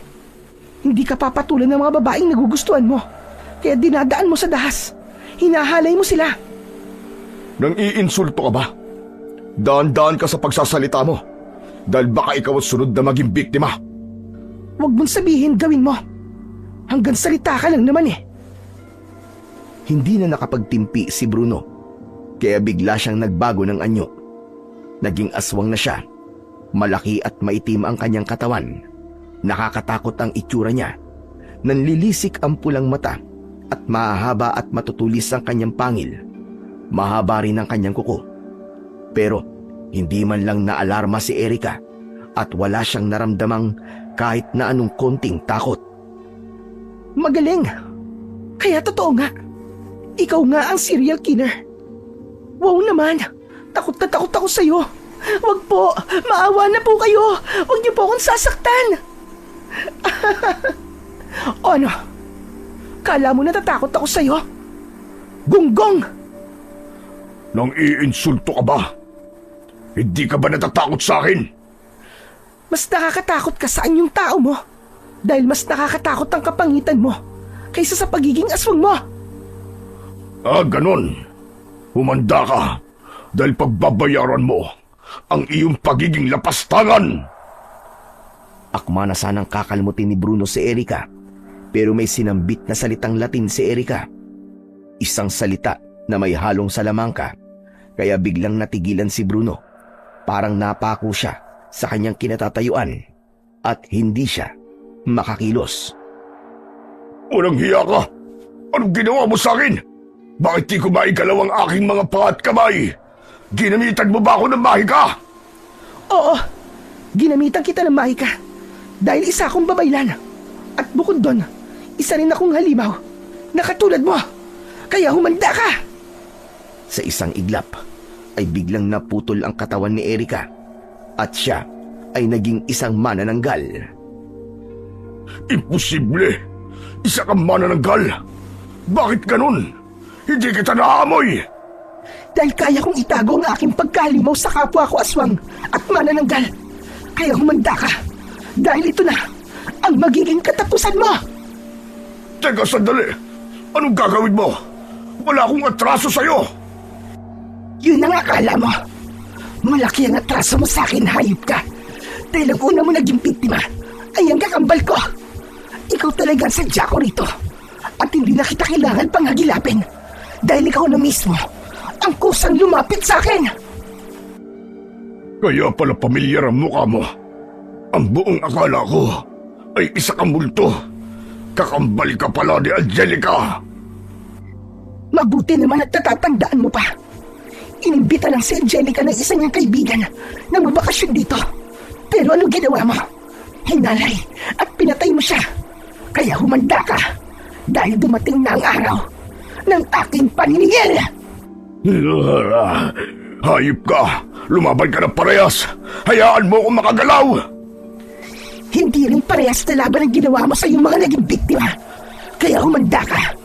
Hindi ka papatulan ng mga babaeng nagugustuhan mo. Kaya dinadaan mo sa dahas. Hinahalay mo sila. Nang iinsulto ka ba? Daan-daan ka sa pagsasalita mo. Dahil baka ikaw at sunod na maging biktima. Huwag mong sabihin gawin mo. Hanggang salita ka lang naman eh. Hindi na nakapagtimpi si Bruno, kaya bigla siyang nagbago ng anyo. Naging aswang na siya. Malaki at maitim ang kanyang katawan. Nakakatakot ang itsura niya. Nanlilisik ang pulang mata at mahahaba at matutulis ang kanyang pangil. Mahaba rin ang kanyang kuko. Pero hindi man lang naalarma si Erica at wala siyang naramdamang kahit na anong konting takot. Magaling. Kaya totoo nga. Ikaw nga ang serial killer. Wow naman. Takot na takot ako sa'yo. Wag po. Maawa na po kayo. Wag niyo po akong sasaktan. O ano? Kala mo natatakot ako sa'yo? Gunggong! Nang iinsulto ka ba? Hindi ka ba natatakot sa akin? Mas nakakatakot ka sa anyong tao mo. Dahil mas nakakatakot ang kapangitan mo kaysa sa pagiging aswang mo. Ah, ganon. Humanda ka dahil pagbabayaran mo ang iyong pagiging lapastangan. Akma na sanang kakalimutin ni Bruno si Erica, pero may sinambit na salitang Latin si Erica. Isang salita na may halong salamangka, kaya biglang natigilan si Bruno. Parang napako siya sa kanyang kinatatayuan at hindi siya makakilos. Walang hiya ka! Anong ginawa mo sa akin? Bakit di ko maigalaw ang aking mga paa at kamay? Ginamitan mo ba ako ng mahika? Oo, ginamitan kita ng mahika. Dahil isa akong babaylan. At bukod doon, isa rin akong halimaw na katulad mo. Kaya humanda ka! Sa isang iglap ay biglang naputol ang katawan ni Erica at siya ay naging isang manananggal. Imposible! Isa kang manananggal! Bakit ganun? Hindi kita naamoy! Dahil kaya kong itago ang aking pagkalimaw sa kapwa ko aswang at manananggal. Kaya humanda ka. Dahil ito na ang magiging katapusan mo. Teka, sandali! Anong gagawin mo? Wala akong atraso sa'yo! Yun ang akala mo. Malaki ang atraso mo sa akin, hayop ka. Dahil ang una mo naging biktima ay ang kakambal ko. Ikaw talaga ang sadya ko rito. At hindi na kita kailangan pang hagilapin. Dahil ikaw na mismo ang kusang lumapit sa akin. Kaya pala pamilyar ang mukha mo. Ang buong akala ko ay isa kang multo. Kakambal ka pala ni Angelica. Mabuti naman at natatandaan mo pa. Inimbita lang si Angelica ng isa niyang kaibigan na magbakasyon dito. Pero ano ginawa mo? Hinalay at pinatay mo siya. Kaya humanda ka dahil dumating na ang araw ng aking paniningil. Hayop ka! Lumaban ka ng parehas! Hayaan mo akong makagalaw! Hindi rin parehas na laban ang ginawa mo sa iyong mga naging biktima. Kaya humanda ka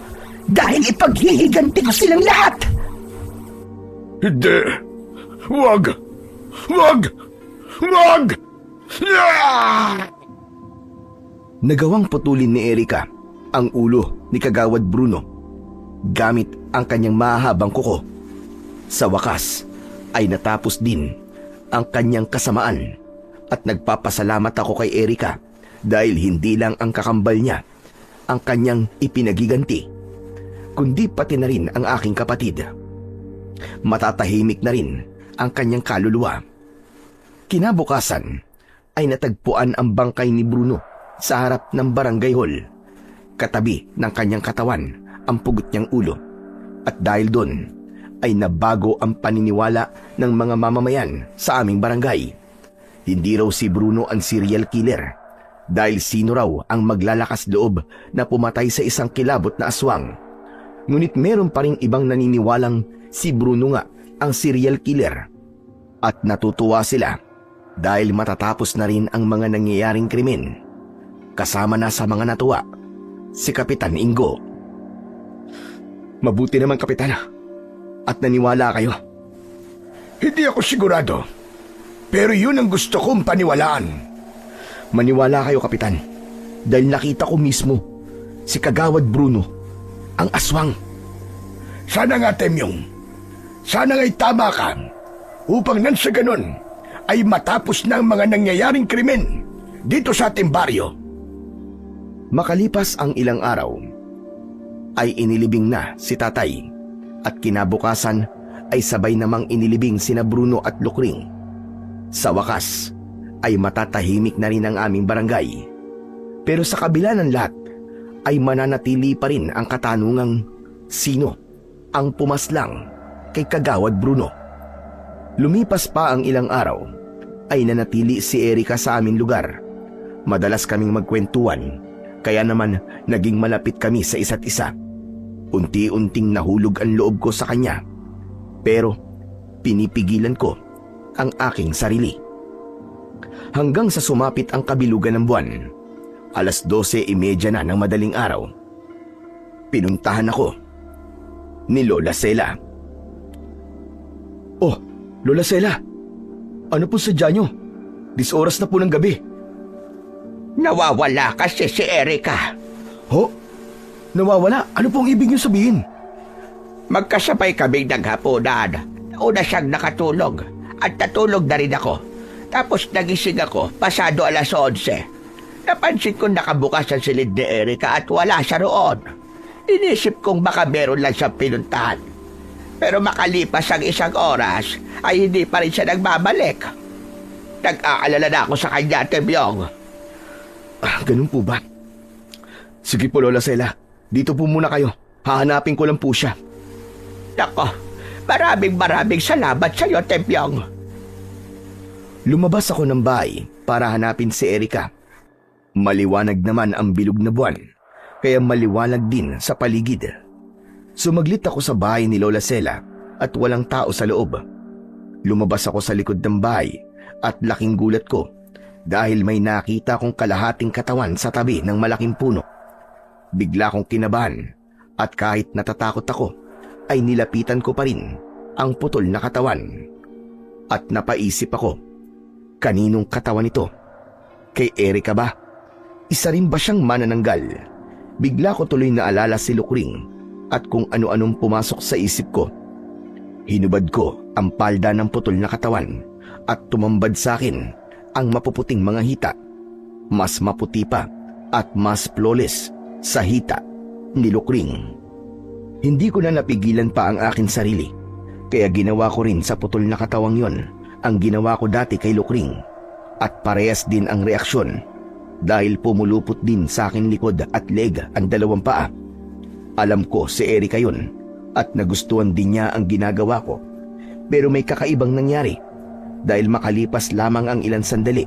dahil ipaghihiganti ko silang lahat. Hindi! Huwag! Huwag! Huwag! Nagawang putulin ni Erica ang ulo ni Kagawad Bruno gamit ang kanyang mahabang kuko. Sa wakas ay natapos din ang kanyang kasamaan at nagpapasalamat ako kay Erica dahil hindi lang ang kakambal niya ang kanyang ipinagiganti, kundi pati na rin ang aking kapatid. Matatahimik na rin ang kanyang kaluluwa. Kinabukasan ay natagpuan ang bangkay ni Bruno sa harap ng barangay hall. Katabi ng kanyang katawan ang pugot niyang ulo. At dahil doon ay nabago ang paniniwala ng mga mamamayan sa aming barangay. Hindi raw si Bruno ang serial killer dahil sino raw ang maglalakas loob na pumatay sa isang kilabot na aswang. Ngunit meron pa ring ibang naniniwalang si Bruno nga ang serial killer. At natutuwa sila dahil matatapos na rin ang mga nangyayaring krimen. Kasama na sa mga natuwa si Kapitan Ingo. Mabuti naman, Kapitan. At naniwala kayo. Hindi ako sigurado. Pero yun ang gusto kong paniwalaan. Maniwala kayo, Kapitan. Dahil nakita ko mismo si Kagawad Bruno, ang aswang. Sana nga, Temyong. Sana nga'y tama ka. Upang nang sa ganun ay matapos na ang mga nangyayaring krimen dito sa ating baryo. Makalipas ang ilang araw, ay inilibing na si tatay at kinabukasan ay sabay namang inilibing sina Bruno at Lukring. Sa wakas ay matatahimik na rin ang aming barangay. Pero sa kabila ng lahat ay mananatili pa rin ang katanungang sino ang pumaslang kay Kagawad Bruno. Lumipas pa ang ilang araw ay nanatili si Erika sa aming lugar. Madalas kaming magkwentuhan kaya naman naging malapit kami sa isa't isa. Unti-unting nahulog ang loob ko sa kanya pero pinipigilan ko ang aking sarili. Hanggang sa sumapit ang kabilugan ng buwan, 12:30 na ng madaling araw. Pinuntahan ako ni Lola Sela. Oh, Lola Sela, ano po sadya nyo? 10 oras na po ng gabi. Nawawala kasi si Erika. Ho? Nawawala? Ano pong ibig nyo sabihin? Magkasabay kaming naghapunan. Una siyang nakatulog at natulog na rin ako. Tapos nagising ako pasado 11:00. Napansin kong nakabukas ang silid ni Erika at wala siya roon. Inisip kong baka meron lang siyang pinuntahan. Pero makalipas ang 1 oras ay hindi pa rin siya nagbabalik. Nag-aalala na ako sa kanya, Temyong. Ganun po ba? Sige po, Lola Sela. Dito po muna kayo. Hahanapin ko lang po siya. Nako, maraming salamat sa iyo, Temyong. Lumabas ako ng bahay para hanapin si Erika. Maliwanag naman ang bilog na buwan, kaya maliwanag din sa paligid. Sumaglit ako sa bahay ni Lola Sela at walang tao sa loob. Lumabas ako sa likod ng bahay at laking gulat ko dahil may nakita kong kalahating katawan sa tabi ng malaking puno. Bigla kong kinabahan at kahit natatakot ako ay nilapitan ko pa rin ang putol na katawan. At napaisip ako, kaninong katawan ito? Kay Erika ba? Isa rin ba siyang manananggal? Bigla ko tuloy naalala si Lukring at kung ano-anong pumasok sa isip ko. Hinubad ko ang palda ng putol na katawan at tumambad sa akin ang mapuputing mga hita. Mas maputi pa at mas flawless sa hita ni Lukring. Hindi ko na napigilan pa ang akin sarili, kaya ginawa ko rin sa putol na katawang yon ang ginawa ko dati kay Lukring. At parehas din ang reaksyon dahil pumulupot din sa akin likod at leg ang 2 paa. Alam ko si Erika yun at nagustuhan din niya ang ginagawa ko. Pero may kakaibang nangyari dahil makalipas lamang ang ilang sandali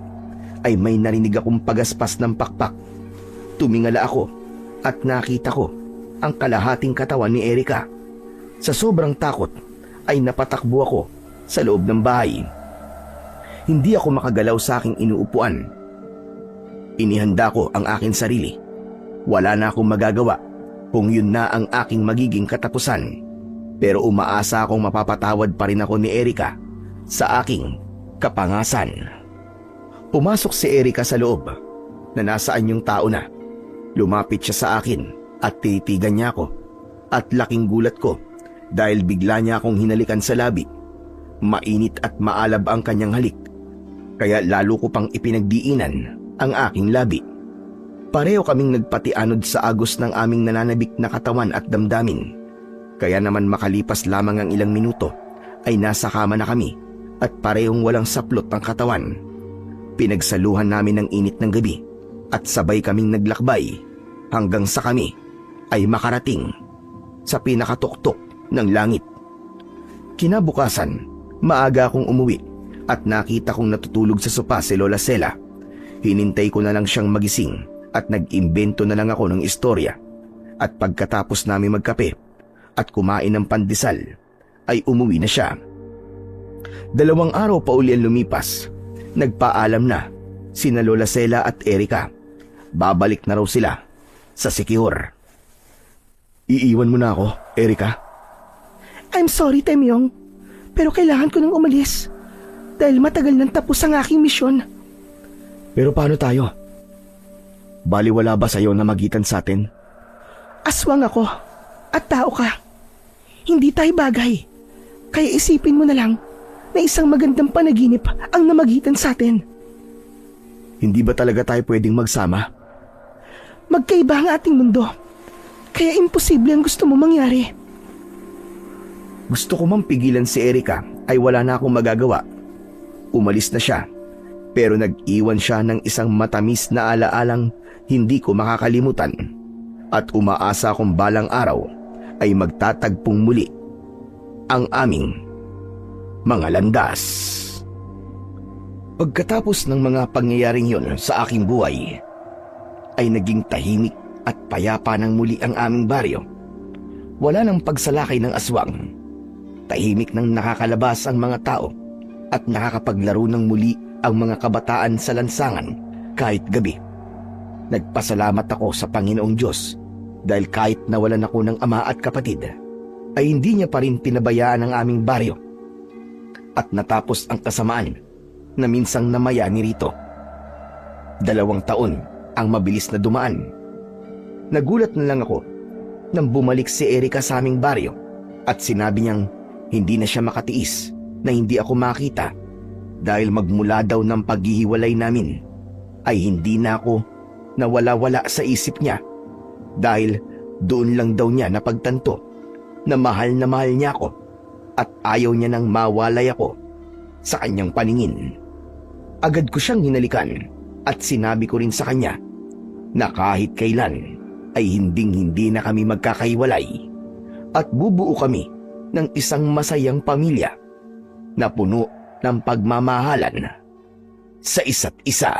ay may narinig akong pagaspas ng pakpak. Tumingala ako at nakita ko ang kalahating katawan ni Erika. Sa sobrang takot ay napatakbo ako sa loob ng bahay. Hindi ako makagalaw sa aking inuupuan. Inihanda ko ang aking sarili. Wala na akong magagawa kung yun na ang aking magiging katapusan. Pero umaasa akong mapapatawad pa rin ako ni Erika sa aking kapangasan. Pumasok si Erika sa loob na nasaan yung tao na. Lumapit siya sa akin at titigan niya ako. At laking gulat ko dahil bigla niya akong hinalikan sa labi. Mainit at maalab ang kanyang halik. Kaya lalo ko pang ipinagdiinan ang aking labi. Pareho kaming nagpatianod sa agos ng aming nananabik na katawan at damdamin. Kaya naman makalipas lamang ang ilang minuto ay nasa kama na kami at parehong walang saplot ng katawan. Pinagsaluhan namin ang init ng gabi at sabay kaming naglakbay hanggang sa kami ay makarating sa pinakatuktok ng langit. Kinabukasan, maaga akong umuwi at nakita kong natutulog sa sopa si Lola Sela. Hinintay ko na lang siyang magising at nag-imbento na lang ako ng istorya. At pagkatapos namin magkape at kumain ng pandesal, ay umuwi na siya. 2 araw pa uli ang lumipas. Nagpaalam na sina Lola Sela at Erika. Babalik na raw sila sa Siquijor. Iiwan mo na ako, Erika? I'm sorry, Temyong, pero kailangan ko nang umalis dahil matagal nang tapos ang aking misyon. Pero paano tayo? Baliwala ba sa'yo na magitan sa atin? Aswang ako at tao ka. Hindi tayo bagay. Kaya isipin mo na lang na isang magandang panaginip ang namagitan sa atin. Hindi ba talaga tayo pwedeng magsama? Magkaiba ang ating mundo. Kaya imposible ang gusto mo mangyari. Gusto ko mang pigilan si Erika ay wala na akong magagawa. Umalis na siya, pero nag-iwan siya ng isang matamis na alaalang hindi ko makakalimutan. At umaasa akong balang araw ay magtatagpong muli ang aming mga landas. Pagkatapos ng mga pangyayaring yon sa aking buhay, ay naging tahimik at payapa ng muli ang aming baryo. Wala nang pagsalakay ng aswang. Tahimik nang nakakalabas ang mga tao at nakakapaglaro ng muli ang mga kabataan sa lansangan kahit gabi. Nagpasalamat ako sa Panginoong Diyos dahil kahit nawalan ako ng ama at kapatid, ay hindi niya pa rin pinabayaan ang aming baryo. At natapos ang kasamaan na minsang namayani rito. 2 taon ang mabilis na dumaan. Nagulat na lang ako nang bumalik si Erika sa aming baryo at sinabi niyang hindi na siya makatiis na hindi ako makita dahil magmula daw ng paghihiwalay namin ay hindi na ako nawala-wala sa isip niya dahil doon lang daw niya napagtanto na mahal niya ako at ayaw niya nang mawalay ako sa kanyang paningin. Agad ko siyang hinalikan at sinabi ko rin sa kanya na kahit kailan ay hinding-hindi na kami magkakahiwalay at bubuo kami ng isang masayang pamilya na puno ng pagmamahalan sa isa't isa.